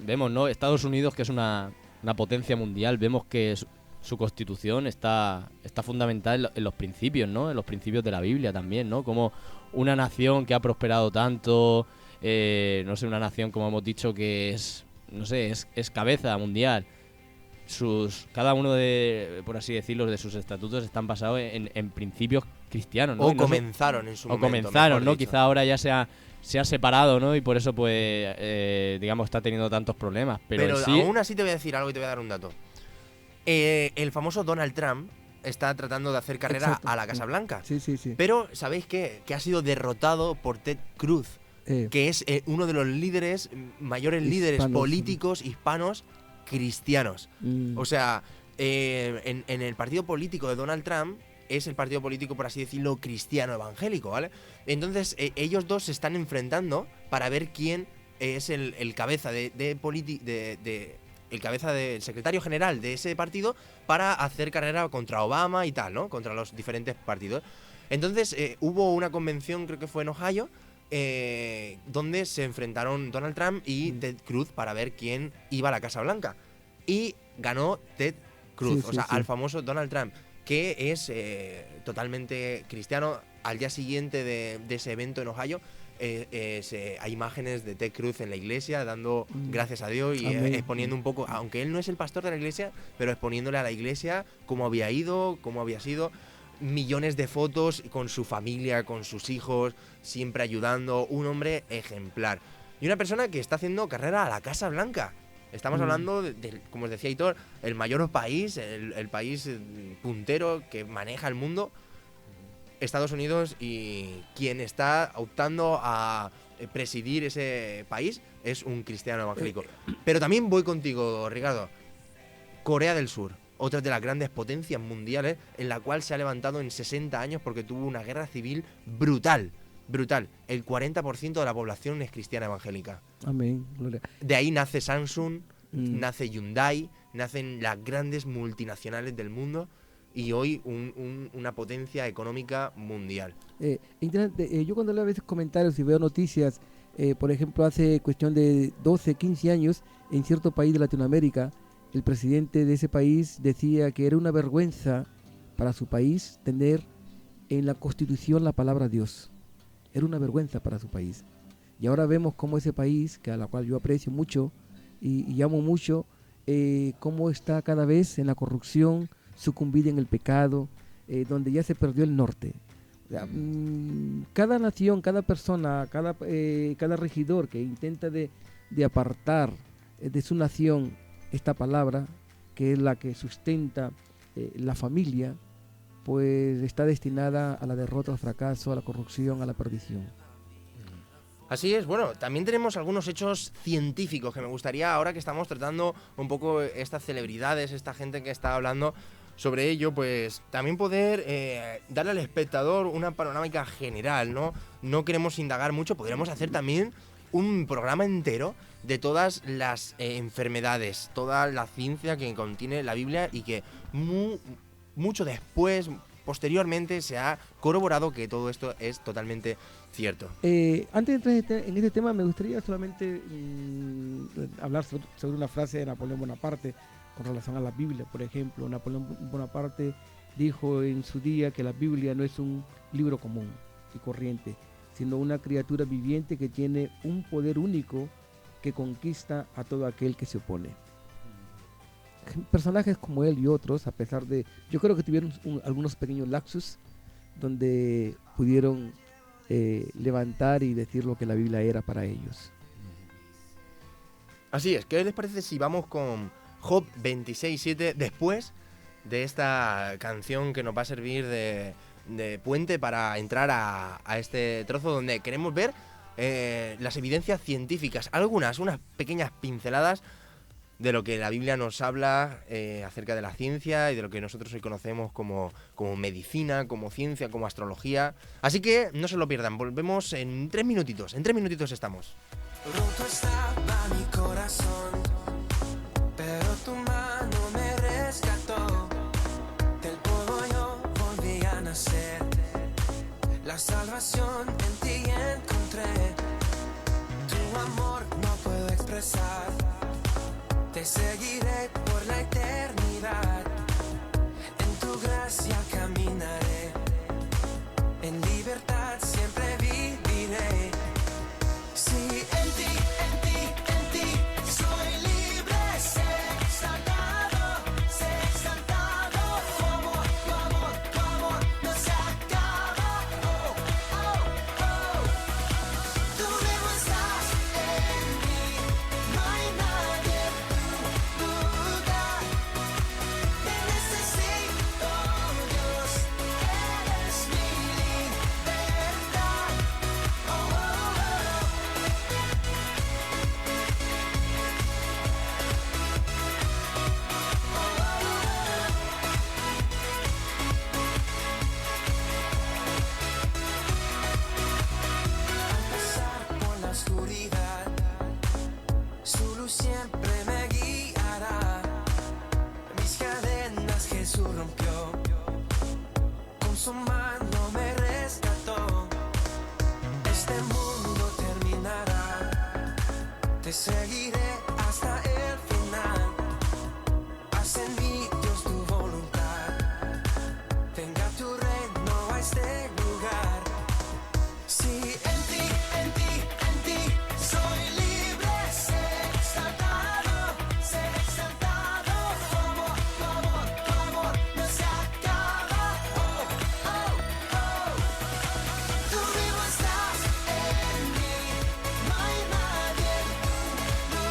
vemos, ¿no?, Estados Unidos, que es una potencia mundial, vemos que su constitución está fundamentada en los principios, ¿no?, en los principios de la Biblia también, ¿no? Como una nación que ha prosperado tanto, no sé, una nación, como hemos dicho, que es cabeza mundial. Cada uno de, por así decirlo, de sus estatutos están basados en principios cristianos, ¿no? O Y no son- comenzaron en su o momento. comenzaron, mejor ¿no? dicho. Quizá ahora ya se ha separado, ¿no? Y por eso, pues, digamos, está teniendo tantos problemas. Pero, Pero en sí, aún así te voy a decir algo y te voy a dar un dato. El famoso Donald Trump está tratando de hacer carrera Exacto. a la Casa Blanca. Sí, sí, sí. Pero, ¿sabéis qué? Que ha sido derrotado por Ted Cruz, que es uno de los mayores líderes Hispanos, políticos hispanos cristianos. Mm. O sea, en el partido político de Donald Trump es el partido político, por así decirlo, cristiano evangélico, ¿vale? Entonces, ellos dos se están enfrentando para ver quién es el cabeza el cabeza del secretario general de ese partido para hacer carrera contra Obama y tal, ¿no? Contra los diferentes partidos. Entonces, hubo una convención, creo que fue en Ohio, donde se enfrentaron Donald Trump y Ted Cruz para ver quién iba a la Casa Blanca. Y ganó Ted Cruz, Sí, o sí, sea, sí. al famoso Donald Trump, que es totalmente cristiano. Al día siguiente de ese evento en Ohio, hay imágenes de Ted Cruz en la iglesia dando gracias a Dios y Amén. exponiendo un poco, aunque él no es el pastor de la iglesia, pero exponiéndole a la iglesia cómo había ido, cómo había sido. Millones de fotos con su familia, con sus hijos, siempre ayudando. Un hombre ejemplar. Y una persona que está haciendo carrera a la Casa Blanca. Estamos hablando de, como os decía Hitor, el mayor país, el país puntero que maneja el mundo, Estados Unidos, y quien está optando a presidir ese país es un cristiano evangélico. Pero también voy contigo, Ricardo. Corea del Sur, otra de las grandes potencias mundiales, en la cual se ha levantado en 60 años porque tuvo una guerra civil brutal. Brutal. El 40% de la población es cristiana evangélica. Amén. Gloria. De ahí nace Samsung, Mm. nace Hyundai, nacen las grandes multinacionales del mundo y hoy una potencia económica mundial. Interesante. Yo cuando leo a veces comentarios y veo noticias, por ejemplo, hace cuestión de 12, 15 años, en cierto país de Latinoamérica, el presidente de ese país decía que era una vergüenza para su país tener en la Constitución la palabra Dios. Era una vergüenza para su país. Y ahora vemos cómo ese país, que a la cual yo aprecio mucho y amo mucho, cómo está cada vez en la corrupción, sucumbida en el pecado, donde ya se perdió el norte. O sea, cada nación, cada persona, cada regidor que intenta de apartar de su nación esta palabra, que es la que sustenta la familia, pues está destinada a la derrota, al fracaso, a la corrupción, a la perdición. Así es, bueno, también tenemos algunos hechos científicos que me gustaría, ahora que estamos tratando un poco estas celebridades, esta gente que está hablando sobre ello, pues también poder darle al espectador una panorámica general, ¿no? No queremos indagar mucho, podríamos hacer también un programa entero de todas las enfermedades, toda la ciencia que contiene la Biblia y que mucho después, posteriormente, se ha corroborado que todo esto es totalmente cierto. Antes de entrar en este tema, me gustaría solamente hablar sobre una frase de Napoleón Bonaparte con relación a la Biblia. Por ejemplo, Napoleón Bonaparte dijo en su día que la Biblia no es un libro común y corriente, sino una criatura viviente que tiene un poder único que conquista a todo aquel que se opone. Personajes como él y otros, a pesar de... Yo creo que tuvieron algunos pequeños lapsus donde pudieron levantar y decir lo que la Biblia era para ellos. Así es, ¿qué les parece si vamos con Job 26:7 después de esta canción que nos va a servir de puente para entrar a este trozo donde queremos ver las evidencias científicas, unas pequeñas pinceladas de lo que la Biblia nos habla acerca de la ciencia y de lo que nosotros hoy conocemos como medicina, como ciencia, como astrología. Así que no se lo pierdan, volvemos en 3 minutitos, estamos. Roto estaba mi corazón, pero tu mano me rescató. Del polvo yo volví a nacer. La salvación en ti encontré. Tu amor no puedo expresar. Te seguiré por la eternidad. En tu gracia caminaré. En libertad siempre viviré. Sí, en ti soy libre. Sé exaltado. Tu amor no se acaba. Oh, oh, oh. Tú mismo estás en mí. No hay nadie en tu lugar. Te necesito, Dios. Eres mi libertad. Oh, oh, oh. Al pasar por la oscuridad, su luz siempre me guiará. Mis cadenas Jesús rompió, con su mano me rescató. Este mundo terminará, te seguiré hasta el final. Haz en mí, Dios, tu voluntad. Venga tu reino a este lugar. Sí, en ti soy libre. Sé exaltado. Tu amor no se acaba. Oh, oh, oh. Tú vivo estás en mí. No hay nadie en tu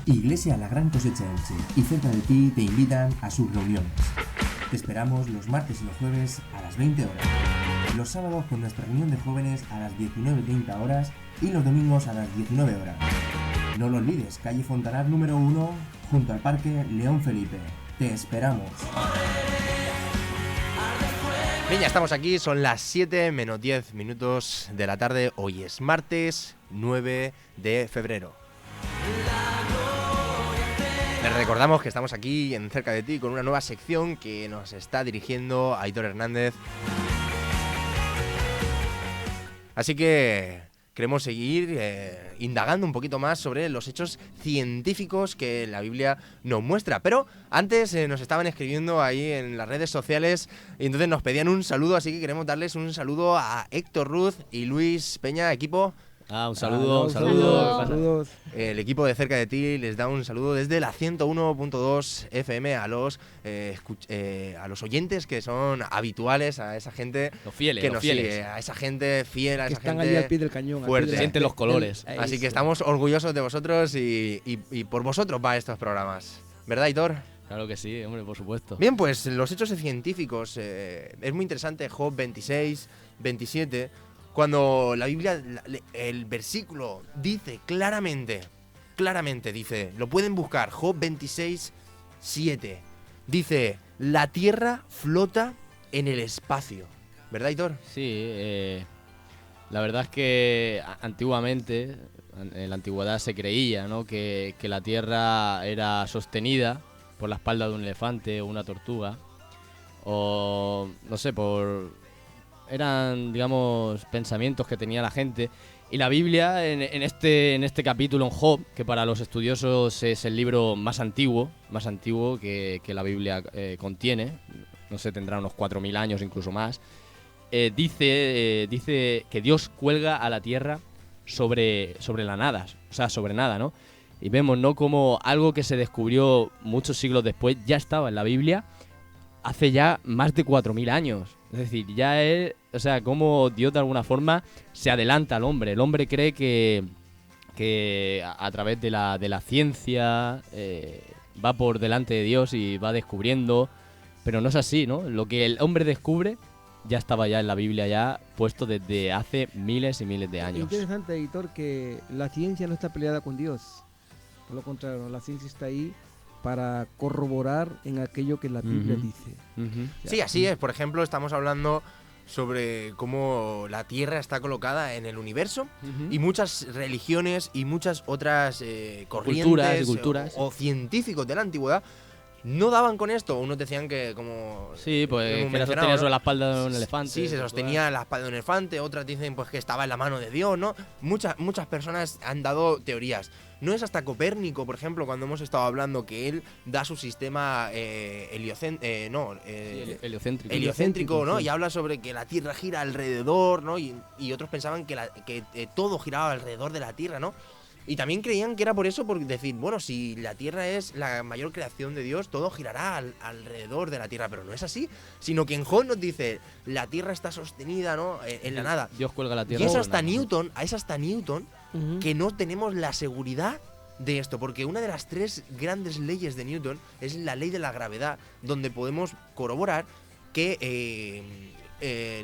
Iglesia La Gran Cosecha Elche y Cerca de Ti te invitan a sus reuniones. Te esperamos los martes y los jueves a las 20 horas, los sábados con nuestra reunión de jóvenes a las 19:30 horas y los domingos a las 19 horas. No lo olvides, calle Fontanar número 1, junto al Parque León Felipe. Te esperamos. Bien, ya estamos aquí, son las 7 menos 10 minutos de la tarde. Hoy es martes 9 de febrero. Les recordamos que estamos aquí en Cerca de Ti con una nueva sección que nos está dirigiendo Aitor Hernández. Así que queremos seguir indagando un poquito más sobre los hechos científicos que la Biblia nos muestra. Pero antes nos estaban escribiendo ahí en las redes sociales y entonces nos pedían un saludo, así que queremos darles un saludo a Héctor Ruz y Luis Peña, equipo. Un saludo, Saludos. El equipo de Cerca de Ti les da un saludo desde la 101.2 FM a los oyentes que son habituales, a esa gente Los fieles, que los nos fieles. sigue, a esa gente fiel, a Que esa están gente ahí al pie del cañón. fuerte. Sienten los colores. Así que estamos orgullosos de vosotros y por vosotros va estos programas. ¿Verdad, Aitor? Claro que sí, hombre, por supuesto. Bien, pues los hechos científicos. Es muy interesante Job 26, 27, cuando la Biblia, el versículo dice claramente dice, lo pueden buscar, Job 26, 7. Dice, la tierra flota en el espacio. ¿Verdad, Aitor? Sí, la verdad es que antiguamente, en la antigüedad se creía, ¿no?, que la Tierra era sostenida por la espalda de un elefante o una tortuga, o no sé, eran, digamos, pensamientos que tenía la gente. Y la Biblia, en este capítulo, en Job, que para los estudiosos es el libro más antiguo que la Biblia contiene, no sé, tendrá unos 4.000 años, incluso más, dice que Dios cuelga a la tierra sobre la nada, o sea, sobre nada, ¿no? Y vemos, ¿no?, como algo que se descubrió muchos siglos después ya estaba en la Biblia hace ya más de 4.000 años. Es decir, ya es, o sea, como Dios de alguna forma se adelanta al hombre. El hombre cree que a través de la ciencia va por delante de Dios y va descubriendo, pero no es así, ¿no? Lo que el hombre descubre ya estaba ya en la Biblia, ya puesto desde hace miles y miles de años. Interesante, editor, que la ciencia no está peleada con Dios. Por lo contrario, la ciencia está ahí para corroborar en aquello que la Biblia dice. Sí, así es. Por ejemplo, estamos hablando sobre cómo la Tierra está colocada en el universo y muchas religiones y muchas otras corrientes culturas. O científicos de la antigüedad no daban con esto. Unos decían que como... Sí, pues hemos que la mencionado, sostenía ¿no? sobre la espalda de un elefante. Sí, se sostenía la espalda de un elefante. Otras dicen pues que estaba en la mano de Dios, ¿no? Muchas personas han dado teorías. No es hasta Copérnico, por ejemplo, cuando hemos estado hablando, que él da su sistema heliocéntrico, ¿no? sí. Y habla sobre que la Tierra gira alrededor, ¿no? Y otros pensaban que todo giraba alrededor de la Tierra, ¿no? Y también creían que era por eso, por decir, bueno, si la Tierra es la mayor creación de Dios, todo girará alrededor de la Tierra. Pero no es así, sino que en Job nos dice, la Tierra está sostenida, ¿no?, en la nada. Dios cuelga la tierra. Y es sobre hasta nada. Newton que no tenemos la seguridad de esto, porque una de las 3 grandes leyes de Newton es la ley de la gravedad, donde podemos corroborar que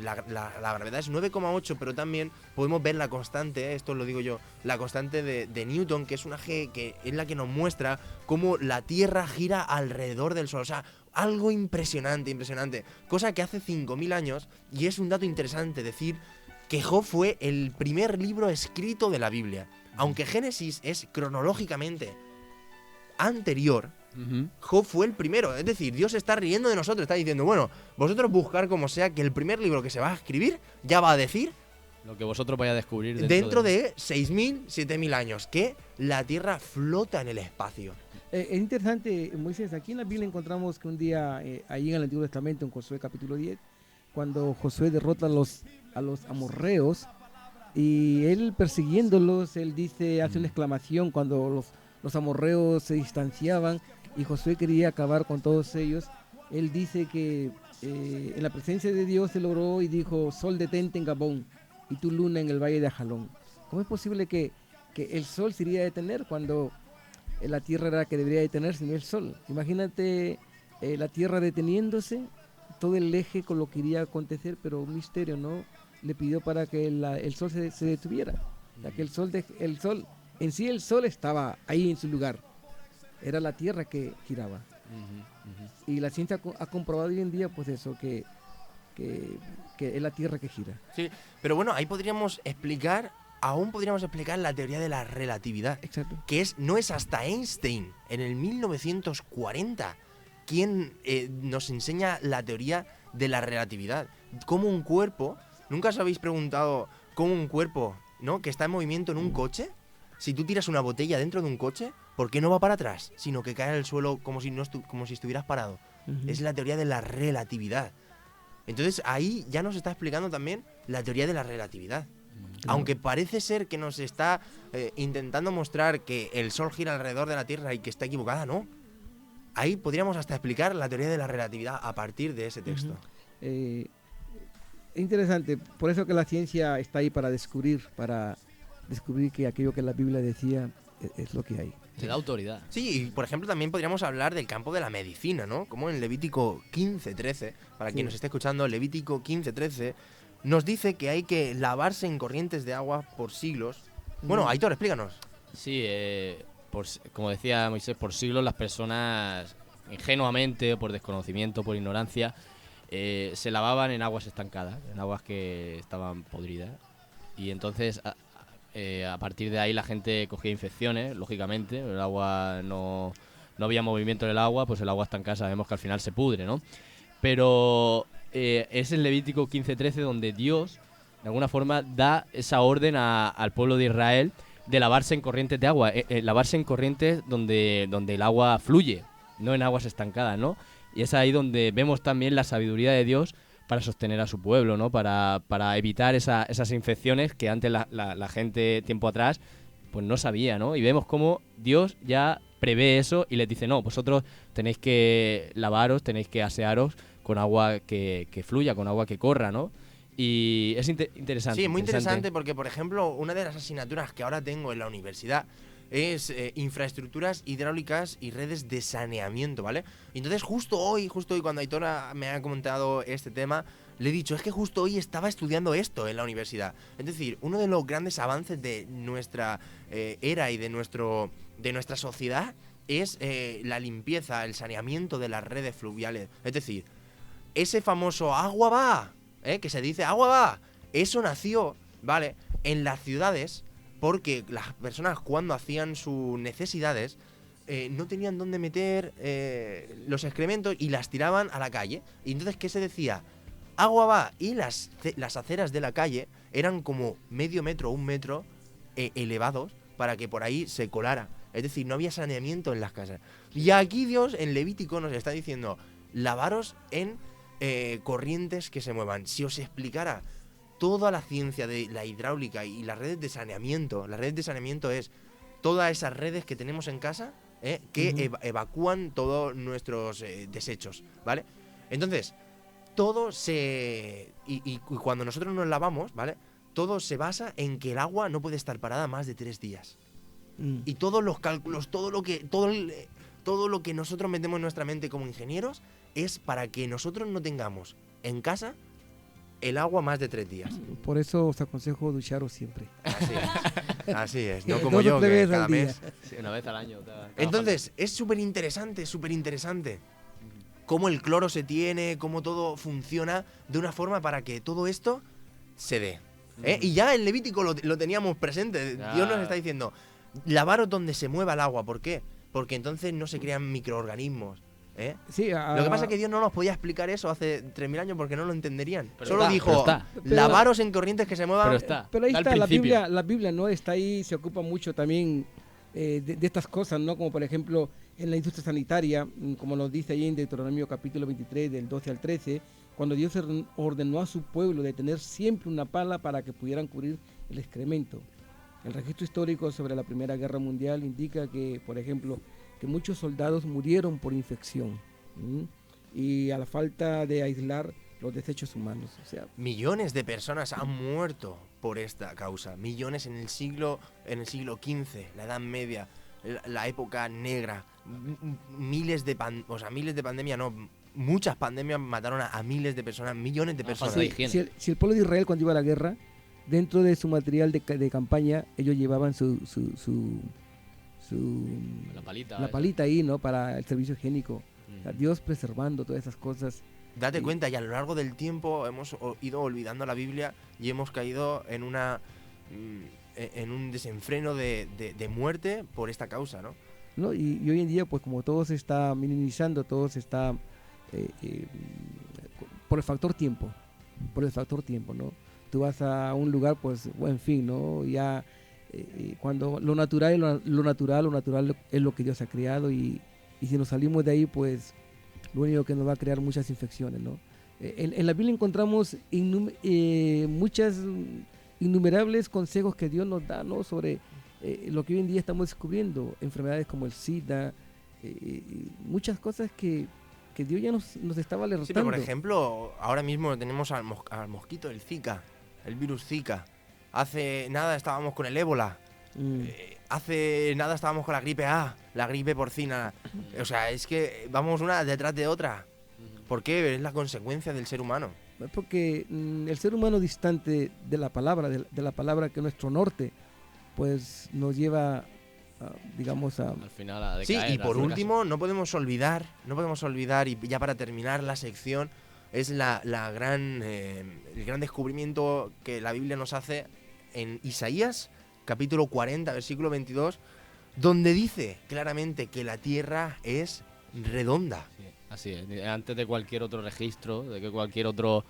la gravedad es 9,8, pero también podemos ver la constante, esto lo digo yo, la constante de Newton, que es una G, que es la que nos muestra cómo la Tierra gira alrededor del Sol. O sea, algo impresionante, cosa que hace 5.000 años, y es un dato interesante decir que Job fue el primer libro escrito de la Biblia. Aunque Génesis es cronológicamente anterior, Job fue el primero. Es decir, Dios se está riendo de nosotros, está diciendo, bueno, vosotros buscar como sea, que el primer libro que se va a escribir ya va a decir lo que vosotros vais a descubrir dentro de 6.000, 7.000 años, que la Tierra flota en el espacio. Es interesante, Moisés, aquí en la Biblia encontramos que un día, ahí en el Antiguo Testamento, en Josué capítulo 10, cuando Josué derrota a los amorreos, y él persiguiéndolos, él dice, hace una exclamación cuando los amorreos se distanciaban y Josué quería acabar con todos ellos. Él dice que en la presencia de Dios se logró y dijo, sol detente en Gabón y tu luna en el valle de Ajalón. ¿Cómo es posible que el sol se iría a detener cuando la Tierra era la que debería detenerse, no el Sol. Imagínate la Tierra deteniéndose, todo el eje con lo que iría a acontecer, pero un misterio, ¿no? Le pidió para que el Sol se detuviera. O sea, que el Sol en sí el Sol estaba ahí en su lugar. Era la Tierra que giraba. Y la ciencia ha comprobado hoy en día, pues eso, que es la Tierra que gira. Sí, pero bueno, ahí podríamos explicar la teoría de la relatividad. Exacto. Que no es hasta Einstein, en el 1940, quien nos enseña la teoría de la relatividad. Cómo un cuerpo, ¿nunca os habéis preguntado cómo un cuerpo, ¿no?, que está en movimiento en un coche, si tú tiras una botella dentro de un coche, ¿por qué no va para atrás? Sino que cae al suelo como si estuvieras parado. Es la teoría de la relatividad. Entonces ahí ya nos está explicando también la teoría de la relatividad. Aunque parece ser que nos está intentando mostrar que el Sol gira alrededor de la Tierra y que está equivocada, ¿no? Ahí podríamos hasta explicar la teoría de la relatividad a partir de ese texto. Es interesante, por eso que la ciencia está ahí para descubrir que aquello que la Biblia decía es lo que hay. Te da autoridad. Sí, y por ejemplo también podríamos hablar del campo de la medicina, ¿no? Como en Levítico 15:13, para quien nos esté escuchando, Levítico 15:13 nos dice que hay que lavarse en corrientes de agua por siglos. Bueno, Aitor, explícanos. Sí, como decía Moisés, por siglos las personas ingenuamente o por desconocimiento, por ignorancia, se lavaban en aguas estancadas, en aguas que estaban podridas. Y entonces a partir de ahí la gente cogía infecciones, lógicamente. El agua no había movimiento en el agua, pues el agua estancada sabemos que al final se pudre, ¿no? Pero es en Levítico 15:13 donde Dios de alguna forma da esa orden al pueblo de Israel de lavarse en corrientes de agua, lavarse en corrientes donde el agua fluye, no en aguas estancadas, ¿no? Y es ahí donde vemos también la sabiduría de Dios para sostener a su pueblo, ¿no? Para evitar esas infecciones que antes la gente, tiempo atrás, pues no sabía, ¿no? Y vemos cómo Dios ya prevé eso y les dice, no, vosotros tenéis que lavaros, tenéis que asearos con agua que fluya, con agua que corra, ¿no? Y es interesante. Sí, muy interesante porque, por ejemplo, una de las asignaturas que ahora tengo en la universidad es infraestructuras hidráulicas y redes de saneamiento, ¿vale? Entonces justo hoy cuando Aitora me ha comentado este tema, le he dicho, es que justo hoy estaba estudiando esto en la universidad. Es decir, uno de los grandes avances de nuestra era y de nuestra sociedad es la limpieza, el saneamiento de las redes fluviales. Es decir, ese famoso agua va, que se dice agua va, eso nació, ¿vale?, en las ciudades, porque las personas cuando hacían sus necesidades no tenían dónde meter los excrementos y las tiraban a la calle. Y entonces, ¿qué se decía? Agua va. Y las aceras de la calle eran como medio metro, 1 metro elevados para que por ahí se colara. Es decir, no había saneamiento en las casas. Y aquí Dios en Levítico nos está diciendo, lavaros en corrientes que se muevan. Si os explicara toda la ciencia de la hidráulica y las redes de saneamiento. Las redes de saneamiento es todas esas redes que tenemos en casa que evacúan todos nuestros desechos, ¿vale? Entonces, todo y cuando nosotros nos lavamos, ¿vale?, todo se basa en que el agua no puede estar parada más de 3 días. Y todos los cálculos, todo lo que nosotros metemos en nuestra mente como ingenieros es para que nosotros no tengamos en casa el agua más de 3 días. Por eso os aconsejo ducharos siempre. Así es, no como yo, que cada mes. Sí, una vez al año. Entonces, es súper interesante cómo el cloro se tiene, cómo todo funciona de una forma para que todo esto se dé. Y ya en Levítico lo teníamos presente. Ya. Dios nos está diciendo, lavaros donde se mueva el agua. ¿Por qué? Porque entonces no se crean microorganismos. Sí, Lo que pasa es que Dios no nos podía explicar eso hace 3000 años porque no lo entenderían. Pero Solo dijo, lavaros en corrientes que se muevan. Pero ahí al está, principio. la Biblia no está ahí, se ocupa mucho también de estas cosas, ¿no? Como por ejemplo en la industria sanitaria, como nos dice ahí en Deuteronomio capítulo 23 del 12 al 13, cuando Dios ordenó a su pueblo de tener siempre una pala para que pudieran cubrir el excremento. El registro histórico sobre la Primera Guerra Mundial indica que, por ejemplo, que muchos soldados murieron por infección y a la falta de aislar los desechos humanos. O sea, millones de personas han muerto por esta causa. Millones en el siglo XV, la Edad Media. la época negra. Miles de pandemias, no, muchas pandemias mataron a miles de personas, millones de personas. falta de higiene. Si el pueblo de Israel cuando iba a la guerra, dentro de su material de campaña, ellos llevaban La palita. la esa. palita ahí, ¿no? Para el servicio higiénico. O sea, Mm. Dios preservando todas esas cosas. Date Sí. cuenta, y a lo largo del tiempo hemos ido olvidando la Biblia y hemos caído en en un desenfreno de muerte por esta causa, ¿no? ¿No? Y hoy en día, pues como todo se está minimizando, todo se está por el factor tiempo, ¿no? Tú vas a un lugar, pues, en fin, ¿no? Ya cuando lo natural es lo que Dios ha creado y si nos salimos de ahí, pues, lo único que nos va a crear muchas infecciones, ¿no? En la Biblia encontramos innumerables consejos que Dios nos da, ¿no? Sobre lo que hoy en día estamos descubriendo, enfermedades como el SIDA, muchas cosas que Dios ya nos estaba alertando. Sí, pero por ejemplo, ahora mismo tenemos al mosquito, el Zika, el virus Zika. Hace nada estábamos con el ébola. Hace nada estábamos con la gripe A, la gripe porcina. O sea, es que vamos una detrás de otra. ¿Por qué? Es la consecuencia del ser humano. Porque el ser humano distante de la palabra, de la palabra que es nuestro norte, pues nos lleva, digamos, a... Al final a Sí, decaer, y por al fracaso. último, no podemos olvidar, y ya para terminar la sección, es el gran descubrimiento que la Biblia nos hace en Isaías, capítulo 40, versículo 22, donde dice claramente que la tierra es redonda. Sí, así es. Antes de cualquier otro registro, de que cualquier otro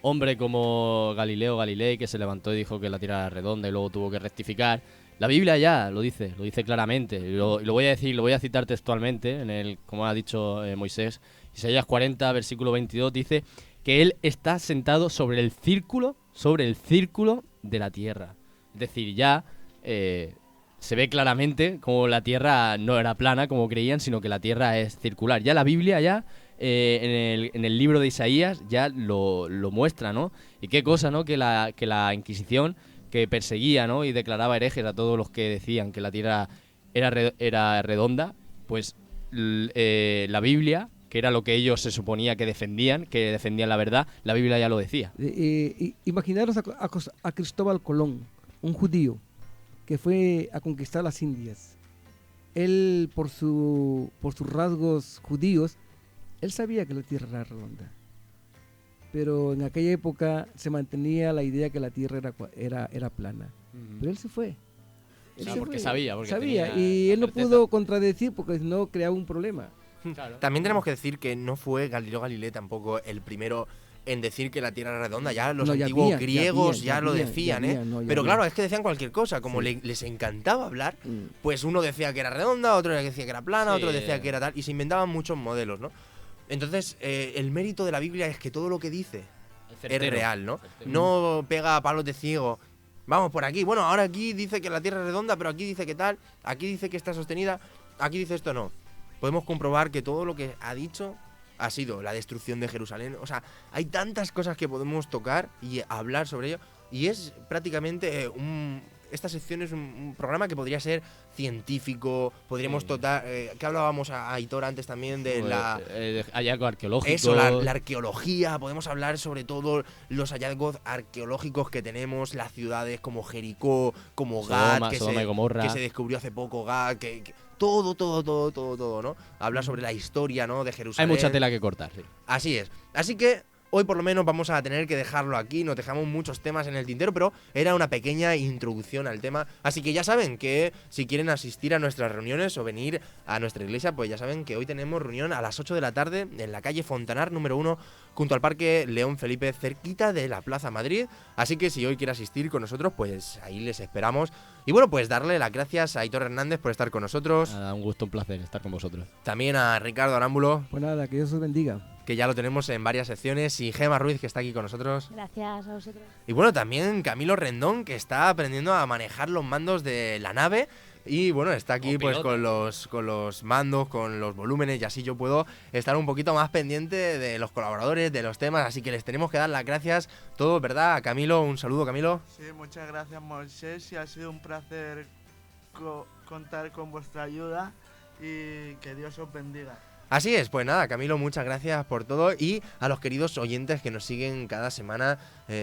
hombre como Galileo Galilei, que se levantó y dijo que la tierra era redonda y luego tuvo que rectificar, la Biblia ya lo dice claramente. Y lo voy a decir, lo voy a citar textualmente, como ha dicho Moisés. Isaías 40, versículo 22, dice que él está sentado sobre el círculo de la tierra. Es decir, ya se ve claramente como la tierra no era plana, como creían, sino que la tierra es circular. Ya la Biblia, en el libro de Isaías, ya lo muestra, ¿no? Y qué cosa, ¿no? Que la Inquisición, que perseguía, ¿no? Y declaraba herejes a todos los que decían que la tierra era redonda, pues la Biblia, que era lo que ellos se suponía que defendían la verdad, la Biblia ya lo decía. Imaginaros a Cristóbal Colón, un judío que fue a conquistar las Indias. Él, por sus rasgos judíos, él sabía que la tierra era redonda. Pero en aquella época se mantenía la idea que la tierra era plana. Pero él se fue. Porque sabía. Y él no certeza. pudo contradecir porque si no creaba un problema. Claro. También tenemos que decir que no fue Galileo Galilei tampoco el primero en decir que la tierra era redonda. Ya los No, ya antiguos había, griegos ya lo había, decían, ya ¿eh? había, no, ya Pero había. claro, es que decían cualquier cosa. Como Sí. les encantaba hablar, Mm. pues uno decía que era redonda, otro decía que era plana, Sí. otro decía que era tal. Y se inventaban muchos modelos, ¿no? Entonces, el mérito de la Biblia es que todo lo que dice es real, ¿no? Certero. No pega a palos de ciego. Vamos por aquí. Bueno, ahora aquí dice que la tierra es redonda, pero aquí dice que tal. Aquí dice que está sostenida. Aquí dice esto no. Podemos comprobar que todo lo que ha dicho ha sido la destrucción de Jerusalén. O sea, hay tantas cosas que podemos tocar y hablar sobre ello. Y es prácticamente esta sección es un programa que podría ser científico. Podríamos Sí. tocar. Que hablábamos a Aitor antes también de la. Hallazgo arqueológico. Eso, la arqueología, podemos hablar sobre todo los hallazgos arqueológicos que tenemos, las ciudades como Jericó, como Gad, Sodoma y Gomorra. que se descubrió hace poco, Gad, que todo, ¿no? Hablar sobre la historia, ¿no? De Hay Jerusalén. mucha tela que cortar, sí. Así es. Así que hoy por lo menos vamos a tener que dejarlo aquí, nos dejamos muchos temas en el tintero, pero era una pequeña introducción al tema. Así que ya saben que si quieren asistir a nuestras reuniones o venir a nuestra iglesia, pues ya saben que hoy tenemos reunión a las 8 de la tarde en la calle Fontanar número 1, junto al Parque León Felipe, cerquita de la Plaza Madrid. Así que si hoy quiere asistir con nosotros, pues ahí les esperamos. Y bueno, pues darle las gracias a Aitor Hernández por estar con nosotros, Nada, un gusto, un placer estar con vosotros. también a Ricardo Arámbulo, Pues nada, que Dios os bendiga. que ya lo tenemos en varias secciones, y Gema Ruiz, que está aquí con nosotros. Gracias a vosotros. Y bueno, también Camilo Rendón, que está aprendiendo a manejar los mandos de la nave. Y bueno, está aquí Como pues piloto. con los mandos, con los volúmenes, y así yo puedo estar un poquito más pendiente de los colaboradores, de los temas. Así que les tenemos que dar las gracias todos, ¿verdad? A Camilo, un saludo, Camilo. Sí, muchas gracias, Moisés, y ha sido un placer contar con vuestra ayuda y que Dios os bendiga. Así es, pues nada, Camilo, muchas gracias por todo y a los queridos oyentes que nos siguen cada semana,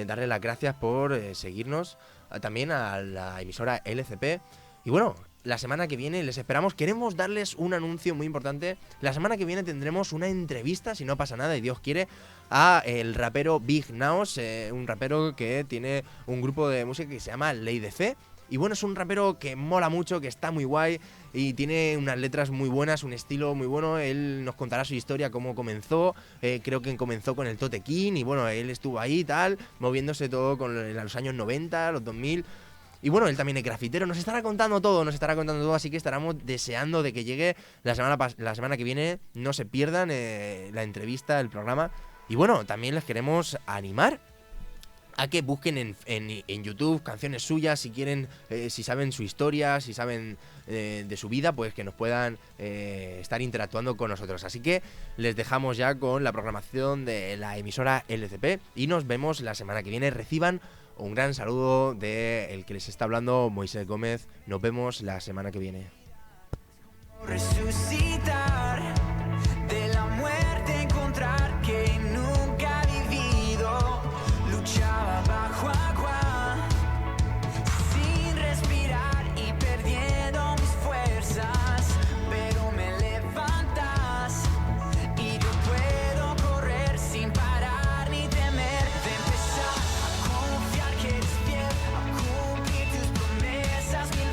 darle las gracias por seguirnos, también a la emisora LCP. Y bueno, la semana que viene les esperamos, queremos darles un anuncio muy importante. La semana que viene tendremos una entrevista, si no pasa nada y Dios quiere, a el rapero Big Naos, un rapero que tiene un grupo de música que se llama Ley de Fe. Y bueno, es un rapero que mola mucho, que está muy guay y tiene unas letras muy buenas, un estilo muy bueno. Él nos contará su historia, cómo comenzó. Creo que comenzó con el Tote King y bueno, él estuvo ahí y tal, moviéndose todo con los años 90, los 2000. Y bueno, él también es grafitero, nos estará contando todo, así que estaremos deseando de que llegue la semana que viene. No se pierdan la entrevista, el programa. Y bueno, también les queremos animar a que busquen en YouTube canciones suyas, si quieren, si saben su historia, si saben de su vida, pues que nos puedan estar interactuando con nosotros. Así que les dejamos ya con la programación de la emisora LCP y nos vemos la semana que viene. Reciban un gran saludo de el que les está hablando, Moisés Gómez. Nos vemos la semana que viene. Resucitar.